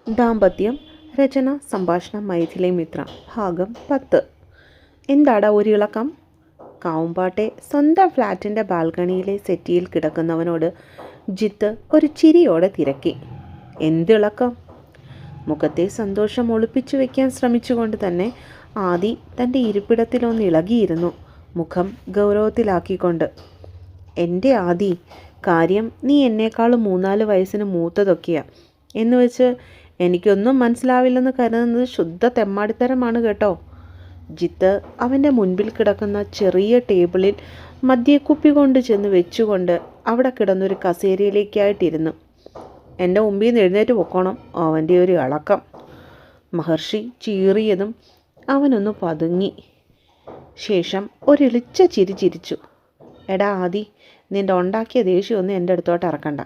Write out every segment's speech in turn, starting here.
ദാമ്പത്യം. രചന സംഭാഷണം മൈഥിലി മിത്ര. ഭാഗം 10. എന്താടാ ഒരു ഇളക്കം? കാവുമ്പാട്ടെ സ്വന്തം ഫ്ലാറ്റിൻ്റെ ബാൽക്കണിയിലെ സെറ്റിയിൽ കിടക്കുന്നവനോട് ജിത്ത് ഒരു ചിരിയോടെ തിരക്കി. എന്തിളക്കം? മുഖത്തെ സന്തോഷം ഒളിപ്പിച്ചു വയ്ക്കാൻ ശ്രമിച്ചുകൊണ്ട് തന്നെ ആദി തൻ്റെ ഇരിപ്പിടത്തിലൊന്ന് ഇളകിയിരുന്നു, മുഖം ഗൗരവത്തിലാക്കിക്കൊണ്ട്. എൻ്റെ ആദി, കാര്യം നീ എന്നേക്കാളും 3-4 വയസ്സിന് മൂത്തതൊക്കെയാ എന്ന് വെച്ച് എനിക്കൊന്നും മനസ്സിലാവില്ലെന്ന് കരുതുന്നത് ശുദ്ധ തെമ്മാടിത്തരമാണ് കേട്ടോ. ജിത്ത് അവൻ്റെ മുൻപിൽ കിടക്കുന്ന ചെറിയ ടേബിളിൽ മദ്യക്കുപ്പി കൊണ്ട് ചെന്ന് വെച്ചുകൊണ്ട് അവിടെ കിടന്നൊരു കസേരയിലേക്കായിട്ടിരുന്നു. എൻ്റെ മുമ്പിൽ നിന്ന് എഴുന്നേറ്റ് പൊക്കോണം, അവൻ്റെ ഒരു ഇളക്കം. മഹർഷി ചീറിയതും അവനൊന്ന് പതുങ്ങി. ശേഷം ഒരെളിച്ച ചിരി ചിരിച്ചു. എടാ ആദി, നിൻ്റെ ഉണ്ടാക്കിയ ദേഷ്യമൊന്നും എൻ്റെ അടുത്തോട്ട് ഇറക്കണ്ട.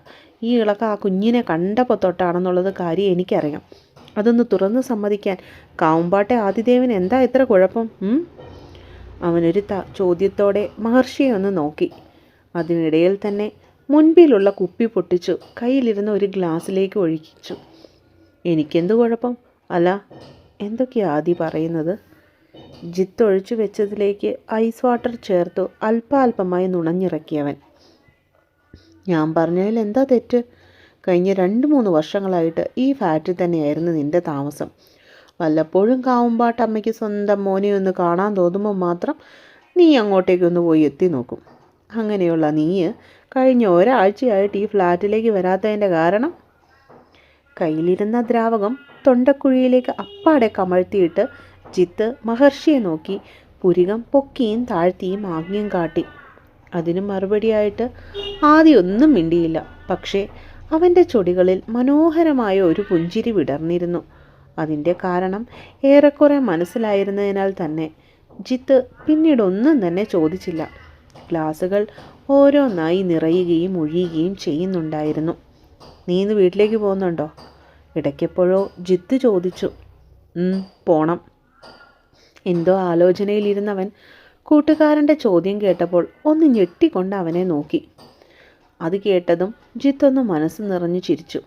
ഈ ഇളക്കം ആ കുഞ്ഞിനെ കണ്ടപ്പോൾ തൊട്ടാണെന്നുള്ളത് കാര്യം എനിക്കറിയാം. അതൊന്ന് തുറന്ന് സമ്മതിക്കാൻ കാവുമ്പാട്ടെ ആദിദേവന് എന്താ ഇത്ര കുഴപ്പം? അവനൊരു ചോദ്യത്തോടെ മഹർഷിയെ ഒന്ന് നോക്കി. അതിനിടയിൽ തന്നെ മുൻപിലുള്ള കുപ്പി പൊട്ടിച്ചു കയ്യിലിരുന്ന ഒരു ഗ്ലാസ്സിലേക്ക് ഒഴിച്ചു. എനിക്കെന്ത് കുഴപ്പം? അല്ല, എന്തൊക്കെയാ ആദി പറയുന്നത്? ജിത്ത് ഒഴിച്ചു വെച്ചതിലേക്ക് ഐസ് വാട്ടർ ചേർത്തു അല്പാൽപമായി നുണഞ്ഞിറക്കിയവൻ. ഞാൻ പറഞ്ഞതിൽ എന്താ തെറ്റ്? കഴിഞ്ഞ 2-3 വർഷങ്ങളായിട്ട് ഈ ഫ്ലാറ്റിൽ തന്നെയായിരുന്നു നിൻ്റെ താമസം. വല്ലപ്പോഴും കാവുമ്പാട്ടമ്മയ്ക്ക് സ്വന്തം മോനെ ഒന്ന് കാണാൻ തോന്നുമ്പോൾ മാത്രം നീ അങ്ങോട്ടേക്കൊന്ന് പോയി എത്തി നോക്കും. അങ്ങനെയുള്ള നീ കഴിഞ്ഞ ഒരാഴ്ചയായിട്ട് ഈ ഫ്ലാറ്റിലേക്ക് വരാത്തതിൻ്റെ കാരണം? കയ്യിലിരുന്ന ദ്രാവകം തൊണ്ടക്കുഴിയിലേക്ക് അപ്പാടെ കമഴ്ത്തിയിട്ട് ജിത്ത് മഹർഷിയെ നോക്കി പുരികം പൊക്കിയും താഴ്ത്തിയും ആംഗ്യം കാട്ടി. അതിന് മറുപടിയായിട്ട് ആദ്യമൊന്നും മിണ്ടിയില്ല. പക്ഷേ അവൻ്റെ ചൊടികളിൽ മനോഹരമായ ഒരു പുഞ്ചിരി വിടർന്നിരുന്നു. അതിൻ്റെ കാരണം ഏറെക്കുറെ മനസ്സിലായിരുന്നതിനാൽ തന്നെ ജിത്ത് പിന്നീടൊന്നും തന്നെ ചോദിച്ചില്ല. ഗ്ലാസുകൾ ഓരോന്നായി നിറയുകയും ഒഴിയുകയും ചെയ്യുന്നുണ്ടായിരുന്നു. നീ ഇന്ന് വീട്ടിലേക്ക് പോകുന്നുണ്ടോ? ഇടയ്ക്കെപ്പോഴോ ജിത്ത് ചോദിച്ചു. പോണം. എന്തോ ആലോചനയിലിരുന്നവൻ കൂട്ടുകാരൻ്റെ ചോദ്യം കേട്ടപ്പോൾ ഒന്ന് ഞെട്ടിക്കൊണ്ട് അവനെ നോക്കി. അത് കേട്ടതും ജിത്തൊന്ന് മനസ്സ് നിറഞ്ഞു ചിരിച്ചു.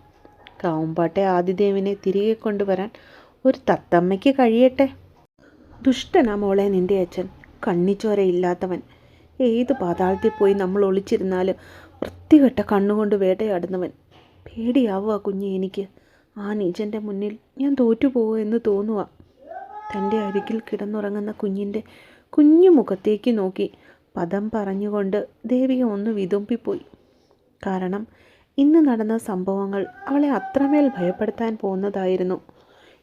കാവുമ്പാട്ടെ ആദിദേവിനെ തിരികെ കൊണ്ടുവരാൻ ഒരു തത്തമ്മയ്ക്ക് കഴിയട്ടെ. ദുഷ്ടനാ മോളെ നിൻ്റെ അച്ഛൻ, കണ്ണിച്ചോരയില്ലാത്തവൻ. ഏത് പാതാളത്തിൽ പോയി നമ്മൾ ഒളിച്ചിരുന്നാലും വൃത്തികെട്ട കണ്ണുകൊണ്ട് വേട്ടയാടുന്നവൻ. പേടിയാവുക കുഞ്ഞ് എനിക്ക്. ആ നീചൻ്റെ മുന്നിൽ ഞാൻ തോറ്റുപോകുക എന്ന് തോന്നുക. തൻ്റെ അരികിൽ കിടന്നുറങ്ങുന്ന കുഞ്ഞിൻ്റെ കുഞ്ഞു മുഖത്തേക്ക് നോക്കി പദം പറഞ്ഞുകൊണ്ട് ദേവിക ഒന്ന് വിതുമ്പിപ്പോയി. കാരണം ഇന്ന് നടന്ന സംഭവങ്ങൾ അവളെ അത്രമേൽ ഭയപ്പെടുത്താൻ പോകുന്നതായിരുന്നു.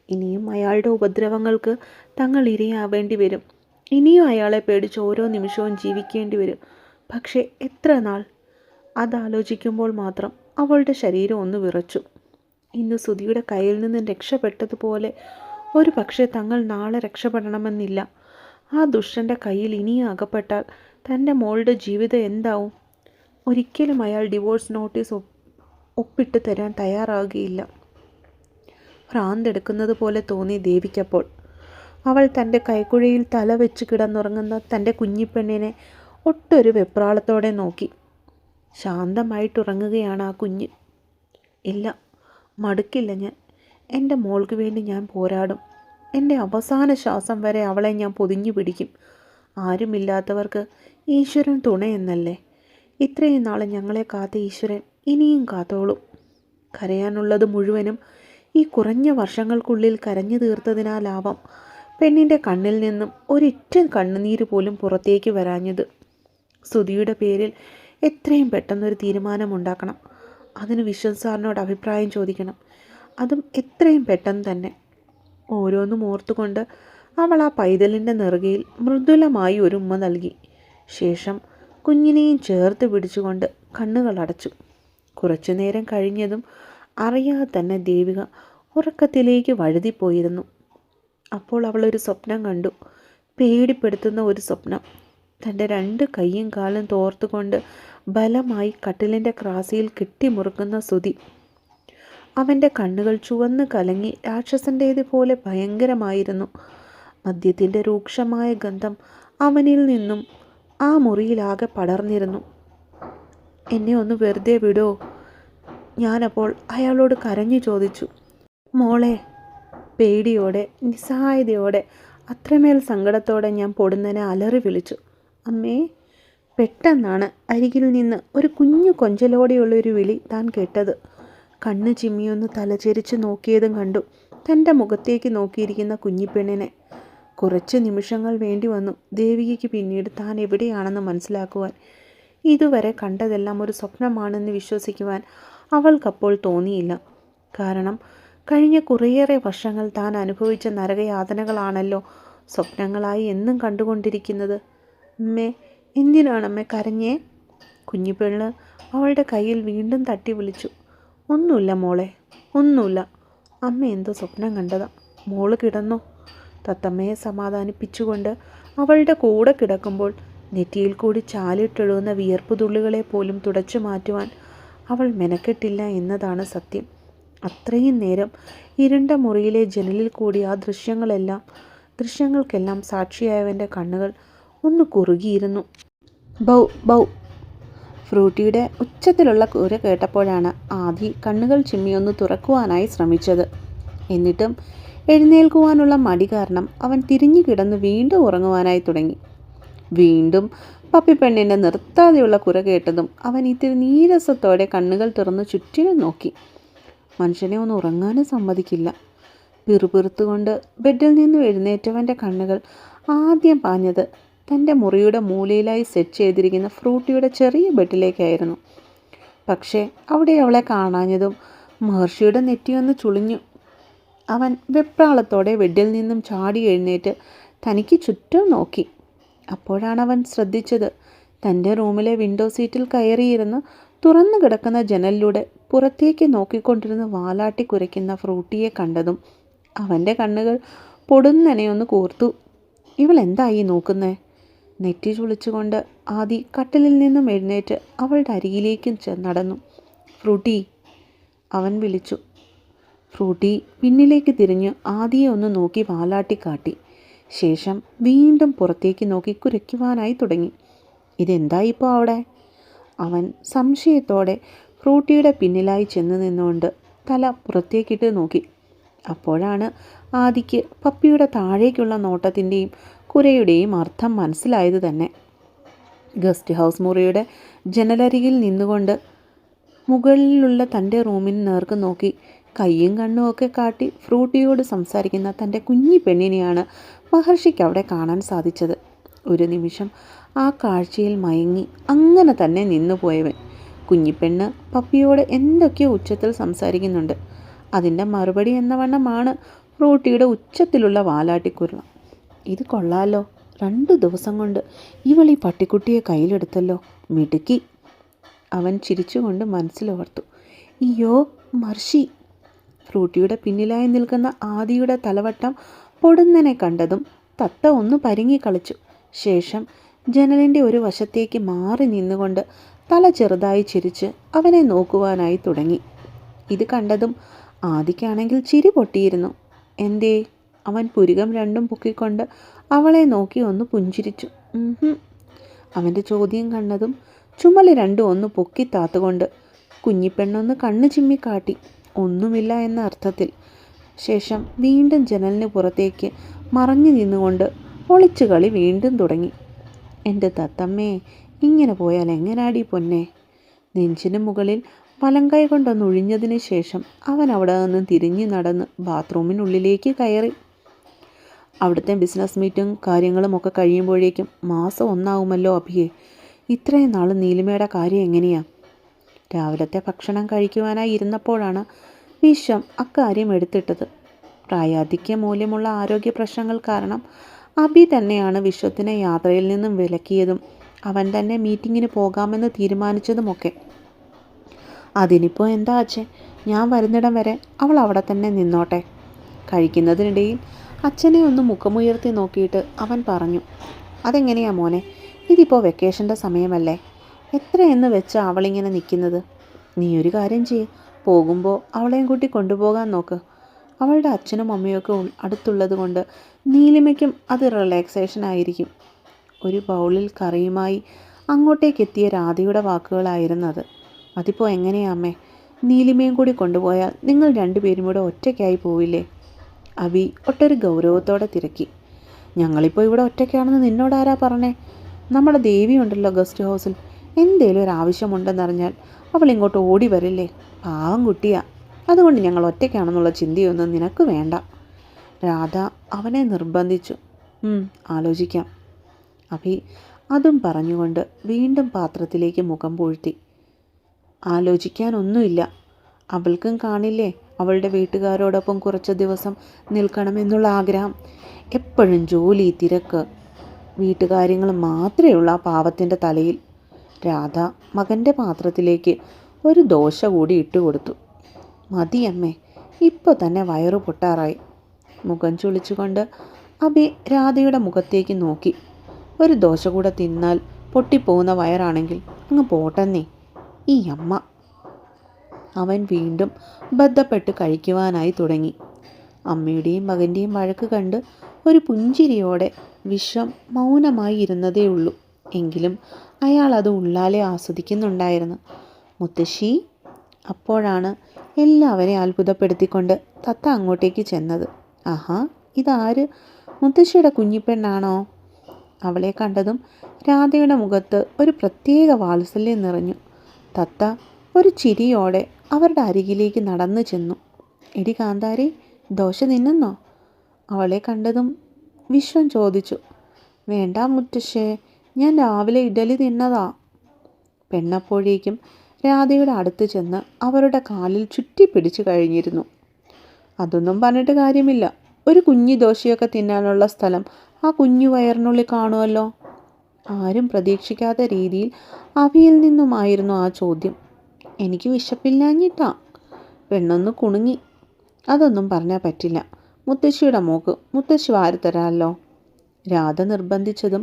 ഇനിയും അയാളുടെ ഉപദ്രവങ്ങൾക്ക് തങ്ങൾ ഇരയാവേണ്ടി വരും. ഇനിയും അയാളെ പേടിച്ച് ഓരോ നിമിഷവും ജീവിക്കേണ്ടി വരും. പക്ഷേ എത്ര നാൾ? അതാലോചിക്കുമ്പോൾ മാത്രം അവളുടെ ശരീരം ഒന്ന് വിറച്ചു. ഇന്ന് സുധിയുടെ കയ്യിൽ നിന്ന് രക്ഷപ്പെട്ടതുപോലെ ഒരു പക്ഷേ തങ്ങൾ നാളെ രക്ഷപ്പെടണമെന്നില്ല. ആ ദുഷ്ടൻ്റെ കയ്യിൽ ഇനിയും അകപ്പെട്ടാൽ തൻ്റെ മോളുടെ ജീവിതം എന്താവും? ഒരിക്കലും അയാൾ ഡിവോഴ്സ് നോട്ടീസ് ഒപ്പിട്ട് തരാൻ തയ്യാറാകുകയില്ല. ഭ്രാന്തെടുക്കുന്നത് പോലെ തോന്നി ദേവിക്കപ്പോൾ. അവൾ തൻ്റെ കൈക്കുഴയിൽ തല വെച്ച് കിടന്നുറങ്ങുന്ന തൻ്റെ കുഞ്ഞിപ്പെണ്ണിനെ ഒട്ടൊരു വെപ്രാളത്തോടെ നോക്കി. ശാന്തമായിട്ടുറങ്ങുകയാണ് ആ കുഞ്ഞ്. ഇല്ല, മടുക്കില്ല ഞാൻ. എൻ്റെ മോൾക്ക് വേണ്ടി ഞാൻ പോരാടും. എൻ്റെ അവസാന ശ്വാസം വരെ അവളെ ഞാൻ പൊതിഞ്ഞു പിടിക്കും. ആരുമില്ലാത്തവർക്ക് ഈശ്വരൻ തുണയെന്നല്ലേ? ഇത്രയും നാൾ ഞങ്ങളെ കാത്ത ഈശ്വരൻ ഇനിയും കാത്തോളും. കരയാനുള്ളത് മുഴുവനും ഈ കുറഞ്ഞ വർഷങ്ങൾക്കുള്ളിൽ കരഞ്ഞു തീർത്തതിനാലാവാം പെണ്ണിൻ്റെ കണ്ണിൽ നിന്നും ഒരിറ്റ കണ്ണുനീര് പോലും പുറത്തേക്ക് വരാഞ്ഞത്. സുധിയുടെ പേരിൽ എത്രയും പെട്ടെന്നൊരു തീരുമാനമുണ്ടാക്കണം. അതിന് വിശ്വൻ സാറിനോട് അഭിപ്രായം ചോദിക്കണം. അതും എത്രയും പെട്ടെന്ന് തന്നെ. ഓരോന്നും ഓർത്തുകൊണ്ട് അവൾ ആ പൈതലിൻ്റെ നെറുകയിൽ മൃദുലമായി ഒരു ഉമ്മ നൽകി. ശേഷം കുഞ്ഞിനെയും ചേർത്ത് പിടിച്ചുകൊണ്ട് കണ്ണുകൾ അടച്ചു. കുറച്ചു നേരം കഴിഞ്ഞതും അറിയാതെ തന്നെ ദേവിക ഉറക്കത്തിലേക്ക് വഴുതിപ്പോയിരുന്നു. അപ്പോൾ അവളൊരു സ്വപ്നം കണ്ടു. പേടിപ്പെടുത്തുന്ന ഒരു സ്വപ്നം. തൻ്റെ 2 കൈയും കാലും തോർത്തുകൊണ്ട് ബലമായി കട്ടിലിൻ്റെ ക്രാസിയിൽ കെട്ടിമുറുക്കുന്ന സുധി. അവൻ്റെ കണ്ണുകൾ ചുവന്ന് കലങ്ങി രാക്ഷസൻ്റേതുപോലെ ഭയങ്കരമായിരുന്നു. മദ്യത്തിൻ്റെ രൂക്ഷമായ ഗന്ധം അവനിൽ നിന്നും ആ മുറിയിലാകെ പടർന്നിരുന്നു. എന്നെ ഒന്ന് വെറുതെ വിടോ? ഞാനപ്പോൾ അയാളോട് കരഞ്ഞു ചോദിച്ചു. മോളെ, പേടിയോടെ നിസ്സഹായതയോടെ അത്രമേൽ സങ്കടത്തോടെ ഞാൻ പൊടുന്നനെ അലറി വിളിച്ചു. അമ്മേ. പെട്ടെന്നാണ് അരികിൽ നിന്ന് ഒരു കുഞ്ഞു കൊഞ്ചലോടെയുള്ളൊരു വിളി താൻ കേട്ടത്. കണ്ണ് ചിമ്മിയൊന്ന് തലചെരിച്ച് നോക്കിയതും കണ്ടു തൻ്റെ മുഖത്തേക്ക് നോക്കിയിരിക്കുന്ന കുഞ്ഞിപ്പെണ്ണിനെ. കുറച്ച് നിമിഷങ്ങൾ വേണ്ടി വന്നു ദേവികയ്ക്ക് പിന്നീട് താൻ എവിടെയാണെന്ന് മനസ്സിലാക്കുവാൻ. ഇതുവരെ കണ്ടതെല്ലാം ഒരു സ്വപ്നമാണെന്ന് വിശ്വസിക്കുവാൻ അവൾക്കപ്പോൾ തോന്നിയില്ല. കാരണം കഴിഞ്ഞ കുറേയേറെ വർഷങ്ങൾ താൻ അനുഭവിച്ച നരകയാതനകളാണല്ലോ സ്വപ്നങ്ങളായി എന്നും കണ്ടുകൊണ്ടിരിക്കുന്നത്. അമ്മേ, എന്തിനാണമ്മേ കരഞ്ഞേ? കുഞ്ഞിപ്പെണ്ണ് അവളുടെ കയ്യിൽ വീണ്ടും തട്ടി വിളിച്ചു. ഒന്നുമില്ല മോളെ, ഒന്നുമില്ല. അമ്മ എന്തോ സ്വപ്നം കണ്ടതാ. മോള് കിടന്നോ. തത്തമ്മയെ സമാധാനിപ്പിച്ചുകൊണ്ട് അവളുടെ കൂടെ കിടക്കുമ്പോൾ നെറ്റിയിൽ കൂടി ചാലിട്ടൊഴുകുന്ന വിയർപ്പ് തുള്ളികളെ പോലും തുടച്ചു മാറ്റുവാൻ അവൾ മെനക്കെട്ടില്ല എന്നതാണ് സത്യം. അത്രയും നേരം ഇരുണ്ട മുറിയിലെ ജനലിൽ കൂടി ആ ദൃശ്യങ്ങൾക്കെല്ലാം സാക്ഷിയായവൻ്റെ കണ്ണുകൾ ഒന്ന് കുറുകിയിരുന്നു. Bow bow. ഫ്രൂട്ടിയുടെ ഉച്ചത്തിലുള്ള കുര കേട്ടപ്പോഴാണ് ആദി കണ്ണുകൾ ചിമ്മിയൊന്ന് തുറക്കുവാനായി ശ്രമിച്ചത്. എന്നിട്ടും എഴുന്നേൽക്കുവാനുള്ള മടി കാരണം അവൻ തിരിഞ്ഞു കിടന്ന് വീണ്ടും ഉറങ്ങുവാനായി തുടങ്ങി. വീണ്ടും പപ്പിപ്പെണ്ണിൻ്റെ നിർത്താതെയുള്ള കുര കേട്ടതും അവൻ ഇത്തിരി നീരസത്തോടെ കണ്ണുകൾ തുറന്ന് ചുറ്റിനും നോക്കി. മനുഷ്യനെ ഒന്ന് ഉറങ്ങാനും സമ്മതിക്കില്ല. പിറുപിറുത്തുകൊണ്ട് ബെഡിൽ നിന്നും എഴുന്നേറ്റവൻ്റെ കണ്ണുകൾ ആദ്യം പാഞ്ഞത് തൻ്റെ മുറിയുടെ മൂലയിലായി സെറ്റ് ചെയ്തിരിക്കുന്ന ഫ്രൂട്ടിയുടെ ചെറിയ ബെഡിലേക്കായിരുന്നു. പക്ഷേ അവിടെ അവളെ കാണാഞ്ഞതും മഹർഷിയുടെ നെറ്റിയൊന്ന് ചുളിഞ്ഞു. അവൻ വെപ്രാളത്തോടെ ബെഡിൽ നിന്നും ചാടി എഴുന്നേറ്റ് തനിക്ക് ചുറ്റും നോക്കി. അപ്പോഴാണ് അവൻ ശ്രദ്ധിച്ചത് തൻ്റെ റൂമിലെ വിൻഡോ സീറ്റിൽ കയറിയിരുന്ന് തുറന്നു കിടക്കുന്ന ജനലിലൂടെ പുറത്തേക്ക് നോക്കിക്കൊണ്ടിരുന്ന് വാലാട്ടി കുരയ്ക്കുന്ന ഫ്രൂട്ടിയെ കണ്ടതും അവൻ്റെ കണ്ണുകൾ പൊടുന്നനെയൊന്ന് കൂർത്തു. ഇവൾ എന്തായി നോക്കുന്നേ? നെറ്റി ചുളിച്ചുകൊണ്ട് ആദി കട്ടിലിൽ നിന്നും എഴുന്നേറ്റ് അവളുടെ അരികിലേക്കും നടന്നു. ഫ്രൂട്ടി, അവൻ വിളിച്ചു. ഫ്രൂട്ടി പിന്നിലേക്ക് തിരിഞ്ഞ് ആദിയെ ഒന്ന് നോക്കി വാലാട്ടി കാട്ടി. ശേഷം വീണ്ടും പുറത്തേക്ക് നോക്കി കുരയ്ക്കുവാനായി തുടങ്ങി. ഇതെന്തായിപ്പോൾ അവിടെ? അവൻ സംശയത്തോടെ ഫ്രൂട്ടിയുടെ പിന്നിലായി ചെന്ന് നിന്നുകൊണ്ട് തല പുറത്തേക്കിട്ട് നോക്കി. അപ്പോഴാണ് ആദിക്ക് പപ്പിയുടെ താഴേക്കുള്ള നോട്ടത്തിൻ്റെയും കുരയുടെയും അർത്ഥം മനസ്സിലായത് തന്നെ. ഗസ്റ്റ് ഹൗസ് മുറിയുടെ ജനലരികിൽ നിന്നുകൊണ്ട് മുകളിലുള്ള തൻ്റെ റൂമിന് നേർക്ക് നോക്കി കയ്യും കണ്ണും ഒക്കെ കാട്ടി ഫ്രൂട്ടിയോട് സംസാരിക്കുന്ന തൻ്റെ കുഞ്ഞി പെണ്ണിനെയാണ് മഹർഷിക്ക് അവിടെ കാണാൻ സാധിച്ചത്. ഒരു നിമിഷം ആ കാഴ്ചയിൽ മയങ്ങി അങ്ങനെ തന്നെ നിന്നുപോയവൻ കുഞ്ഞിപ്പെണ്ണ് പപ്പിയോട് എന്തൊക്കെയോ ഉച്ചത്തിൽ സംസാരിക്കുന്നുണ്ട്. അതിൻ്റെ മറുപടി എന്ന വണ്ണമാണ് ഫ്രൂട്ടിയുടെ ഉച്ചത്തിലുള്ള വാലാട്ടിക്കുര. ഇത് കൊള്ളാലോ, 2 ദിവസം കൊണ്ട് ഇവൾ ഈ പട്ടിക്കുട്ടിയെ കയ്യിലെടുത്തല്ലോ, മിടുക്കി. അവൻ ചിരിച്ചുകൊണ്ട് മനസ്സിലോർത്തു. അയ്യോ മർഷി. ഫ്രൂട്ടിയുടെ പിന്നിലായി നിൽക്കുന്ന ആദിയുടെ തലവട്ടം പൊടുന്നനെ കണ്ടതും തത്ത ഒന്ന് പരിങ്ങി കളിച്ചു. ശേഷം ജനലിൻ്റെ ഒരു വശത്തേക്ക് മാറി നിന്നുകൊണ്ട് തല ചെറുതായി ചിരിച്ച് അവനെ നോക്കുവാനായി തുടങ്ങി. ഇത് കണ്ടതും ആദിക്കാണെങ്കിൽ ചിരി പൊട്ടിയിരുന്നു. എന്തേ? അവൻ പുരികം രണ്ടും പൊക്കിക്കൊണ്ട് അവളെ നോക്കി ഒന്ന് പുഞ്ചിരിച്ചു. അവൻ്റെ ചോദ്യം കണ്ടതും ചുമല് രണ്ടും ഒന്ന് പൊക്കി താത്തുകൊണ്ട് കുഞ്ഞിപ്പെണ്ണൊന്ന് കണ്ണു ചിമ്മിക്കാട്ടി, ഒന്നുമില്ല എന്ന അർത്ഥത്തിൽ. ശേഷം വീണ്ടും ജനലിന് പുറത്തേക്ക് മറഞ്ഞു നിന്നുകൊണ്ട് ഒളിച്ചു കളി വീണ്ടും തുടങ്ങി. എൻ്റെ തത്തമ്മേ, ഇങ്ങനെ പോയാൽ എങ്ങനാടി പൊന്നെ? നെഞ്ചിന് മുകളിൽ വലങ്കൈ കൊണ്ടൊന്ന് ഒഴിഞ്ഞതിന് ശേഷം അവൻ അവിടെ നിന്ന് തിരിഞ്ഞു നടന്ന് ബാത്റൂമിനുള്ളിലേക്ക് കയറി. അവിടുത്തെ ബിസിനസ് മീറ്റും കാര്യങ്ങളും ഒക്കെ കഴിയുമ്പോഴേക്കും മാസം 1 ആവുമല്ലോ അഭിയെ. ഇത്രയും നാൾ നീലിമയുടെ കാര്യം എങ്ങനെയാ? രാവിലത്തെ ഭക്ഷണം കഴിക്കുവാനായി ഇരുന്നപ്പോഴാണ് വിശ്വം അക്കാര്യം എടുത്തിട്ടത്. പ്രായാധിക്യ മൂല്യമുള്ള ആരോഗ്യ പ്രശ്നങ്ങൾ കാരണം അഭി തന്നെയാണ് വിശ്വത്തിനെ യാത്രയിൽ നിന്നും വിലക്കിയതും അവൻ തന്നെ മീറ്റിങ്ങിന് പോകാമെന്ന് തീരുമാനിച്ചതുമൊക്കെ. അതിനിപ്പോൾ എന്താ അച്ഛൻ, ഞാൻ വരുന്നിടം വരെ അവൾ അവിടെ തന്നെ നിന്നോട്ടെ. കഴിക്കുന്നതിനിടയിൽ അച്ഛനെ ഒന്ന് മുഖമുയർത്തി നോക്കിയിട്ട് അവൻ പറഞ്ഞു. അതെങ്ങനെയാ മോനെ, ഇതിപ്പോൾ വെക്കേഷൻ്റെ സമയമല്ലേ, എത്രയെന്ന് വെച്ചാൽ അവളിങ്ങനെ നിൽക്കുന്നത്? നീ ഒരു കാര്യം ചെയ്യ്, പോകുമ്പോൾ അവളെയും കൂട്ടി കൊണ്ടുപോകാൻ നോക്ക്. അവളുടെ അച്ഛനും അമ്മയൊക്കെ അടുത്തുള്ളത് കൊണ്ട് നീലിമയ്ക്കും അത് റിലാക്സേഷൻ ആയിരിക്കും. ഒരു ബൗളിൽ കറിയുമായി അങ്ങോട്ടേക്കെത്തിയ രാധയുടെ വാക്കുകളായിരുന്നത്. അതിപ്പോൾ എങ്ങനെയാ അമ്മേ? നീലിമയും കൂടി കൊണ്ടുപോയാൽ നിങ്ങൾ രണ്ടുപേരും കൂടെ ഒറ്റയ്ക്കായി പോവില്ലേ? അബി ഒട്ടൊരു ഗൗരവത്തോടെ തിരക്കി. ഞങ്ങളിപ്പോൾ ഇവിടെ ഒറ്റയ്ക്കാണെന്ന് നിന്നോടാരാ പറഞ്ഞേ? നമ്മുടെ ദേവി ഉണ്ടല്ലോ ഗസ്റ്റ് ഹൗസിൽ. എന്തേലും ഒരു ആവശ്യമുണ്ടെന്നറിഞ്ഞാൽ അവൾ ഇങ്ങോട്ട് ഓടി വരില്ലേ? പാവം കുട്ടിയാ. അതുകൊണ്ട് ഞങ്ങൾ ഒറ്റയ്ക്കാണെന്നുള്ള ചിന്തയൊന്നും നിനക്ക് വേണ്ട. രാധ അവനെ നിർബന്ധിച്ചു. ആലോചിക്കാം. അഭി അതും പറഞ്ഞുകൊണ്ട് വീണ്ടും പാത്രത്തിലേക്ക് മുഖം പൂഴ്ത്തി. ആലോചിക്കാനൊന്നുമില്ല. അവൾക്കും കാണില്ലേ അവളുടെ വീട്ടുകാരോടൊപ്പം കുറച്ച് ദിവസം നിൽക്കണമെന്നുള്ള ആഗ്രഹം. എപ്പോഴും ജോലി, തിരക്ക്, വീട്ടുകാര്യങ്ങൾ മാത്രമേ ഉള്ളൂ ആ പാവത്തിൻ്റെ തലയിൽ. രാധ മകൻ്റെ പാത്രത്തിലേക്ക് ഒരു ദോശ കൂടി ഇട്ടുകൊടുത്തു. മതിയമ്മേ, ഇപ്പോൾ തന്നെ വയറു പൊട്ടാറായി. മുഖം ചുളിച്ചുകൊണ്ട് അബി രാധയുടെ മുഖത്തേക്ക് നോക്കി. ഒരു ദോശ കൂടെ തിന്നാൽ പൊട്ടിപ്പോകുന്ന വയറാണെങ്കിൽ അങ്ങ് പോട്ടെന്നേ ഈ അമ്മ. അവൻ വീണ്ടും ബദ്ധപ്പെട്ട് കഴിക്കുവാനായി തുടങ്ങി. അമ്മയുടെയും മകൻ്റെയും വഴക്ക് കണ്ട് ഒരു പുഞ്ചിരിയോടെ വിശ്വം മൗനമായി ഇരുന്നതേ ഉള്ളൂ. എങ്കിലും അയാൾ അത് ഉള്ളാലെ ആസ്വദിക്കുന്നുണ്ടായിരുന്നു. മുത്തശ്ശി. അപ്പോഴാണ് എല്ലാവരെയും അത്ഭുതപ്പെടുത്തിക്കൊണ്ട് തത്ത അങ്ങോട്ടേക്ക് ചെന്നത്. ആഹാ, ഇതാര്? മുത്തശ്ശിയുടെ കുഞ്ഞിപ്പെണ്ണാണോ? അവളെ കണ്ടതും രാധയുടെ മുഖത്ത് ഒരു പ്രത്യേക വാത്സല്യം നിറഞ്ഞു. തത്ത ഒരു ചിരിയോടെ അവരുടെ അരികിലേക്ക് നടന്നു ചെന്നു. എടി കാന്താരി, ദോശ തിന്നുന്നോ? അവളെ കണ്ടതും വിശ്വം ചോദിച്ചു. വേണ്ട മുത്തശ്ശേ, ഞാൻ രാവിലെ ഇഡലി തിന്നതാ. പെണ്ണപ്പോഴേക്കും രാധയുടെ അടുത്ത് ചെന്ന് അവരുടെ കാലിൽ ചുറ്റിപ്പിടിച്ചു കഴിഞ്ഞിരുന്നു. അതൊന്നും പറഞ്ഞിട്ട് കാര്യമില്ല. ഒരു കുഞ്ഞി ദോശയൊക്കെ തിന്നാനുള്ള സ്ഥലം ആ കുഞ്ഞു വയറിനുള്ളിൽ കാണുമല്ലോ. ആരും പ്രതീക്ഷിക്കാത്ത രീതിയിൽ അവിയിൽ നിന്നുമായിരുന്നു ആ ചോദ്യം. എനിക്ക് വിശപ്പില്ലാഞ്ഞിട്ടാ. പെണ്ണൊന്ന് കുണുങ്ങി. അതൊന്നും പറഞ്ഞാൽ പറ്റില്ല. മുത്തശ്ശിയുടെ മോക്ക് മുത്തശ്ശി വാരിത്തരാമല്ലോ. രാധ നിർബന്ധിച്ചതും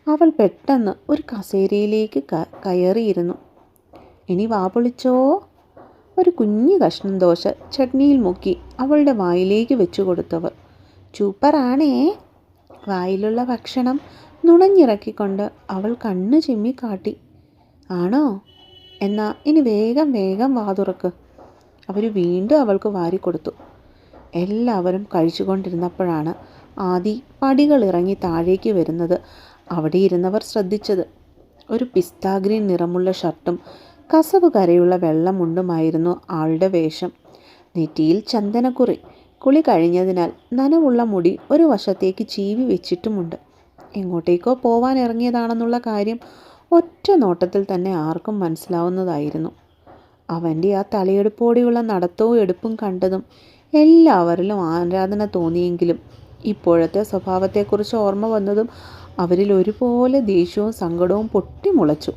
അവൾ പെട്ടെന്ന് ഒരു കസേരയിലേക്ക് കയറിയിരുന്നു. ഇനി വാ പൊളിച്ചോ. ഒരു കുഞ്ഞു കഷ്ണം ദോശ ചട്നിയിൽ മുക്കി അവളുടെ വായിലേക്ക് വെച്ചു കൊടുത്തവർ. സൂപ്പറാണേ. വായിലുള്ള ഭക്ഷണം നുണഞ്ഞിറക്കിക്കൊണ്ട് അവൾ കണ്ണു ചിമ്മി കാട്ടി. ആണോ? എന്നാ ഇനി വേഗം വേഗം വാ തുറക്ക്. അവർ വീണ്ടും അവൾക്ക് വാരിക്കൊടുത്തു. എല്ലാവരും കഴിച്ചുകൊണ്ടിരുന്നപ്പോഴാണ് ആദി പടികൾ ഇറങ്ങി താഴേക്ക് വരുന്നത് അവിടെ ഇരുന്നവർ ശ്രദ്ധിച്ചത്. ഒരു പിസ്താ ഗ്രീൻ നിറമുള്ള ഷർട്ടും കസവ് കരയുള്ള വെള്ളമുണ്ടുമായിരുന്നു ആളുടെ വേഷം. നെറ്റിയിൽ ചന്ദനക്കുറി. കുളി കഴിഞ്ഞതിനാൽ നനവുള്ള മുടി ഒരു വശത്തേക്ക് ചീവി വെച്ചിട്ടുമുണ്ട്. എങ്ങോട്ടേക്കോ പോവാൻ ഇറങ്ങിയതാണെന്നുള്ള കാര്യം ഒറ്റ നോട്ടത്തിൽ തന്നെ ആർക്കും മനസ്സിലാവുന്നതായിരുന്നു. അവൻ്റെ ആ തലയെടുപ്പോടെയുള്ള നടത്തവും എടുപ്പും കണ്ടതും എല്ലാവരിലും ആരാധന തോന്നിയെങ്കിലും ഇപ്പോഴത്തെ സ്വഭാവത്തെക്കുറിച്ച് ഓർമ്മ വന്നതും അവരിൽ ഒരുപോലെ ദേഷ്യവും സങ്കടവും പൊട്ടിമുളച്ചു.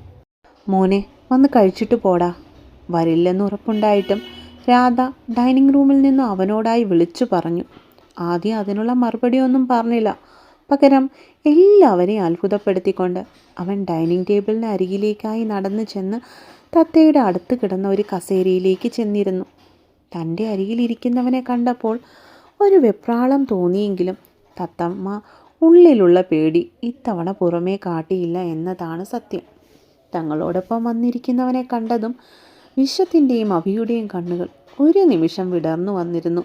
മോനെ, വന്ന് കഴിച്ചിട്ട് പോടാ. വരില്ലെന്ന് ഉറപ്പുണ്ടായിട്ടും രാധ ഡൈനിങ് റൂമിൽ നിന്നും അവനോടായി വിളിച്ചു പറഞ്ഞു. ആദ്യം അതിനുള്ള മറുപടിയൊന്നും പറഞ്ഞില്ല. പകരം എല്ലാവരെയും അത്ഭുതപ്പെടുത്തിക്കൊണ്ട് അവൻ ഡൈനിങ് ടേബിളിന് അരികിലേക്കായി നടന്നു ചെന്ന് തത്തയുടെ അടുത്ത് കിടന്ന ഒരു കസേരയിലേക്ക് ചെന്നിരുന്നു. തൻ്റെ അരികിലിരിക്കുന്നവനെ കണ്ടപ്പോൾ ഒരു വെപ്രാളം തോന്നിയെങ്കിലും തത്തമ്മ ഉള്ളിലുള്ള പേടി ഇത്തവണ പുറമേ കാട്ടിയില്ല എന്നതാണ് സത്യം. തങ്ങളോടൊപ്പം വന്നിരിക്കുന്നവനെ കണ്ടതും വിശ്വത്തിൻ്റെയും അഭിയുടെയും കണ്ണുകൾ ഒരു നിമിഷം വിടർന്നു വന്നിരുന്നു.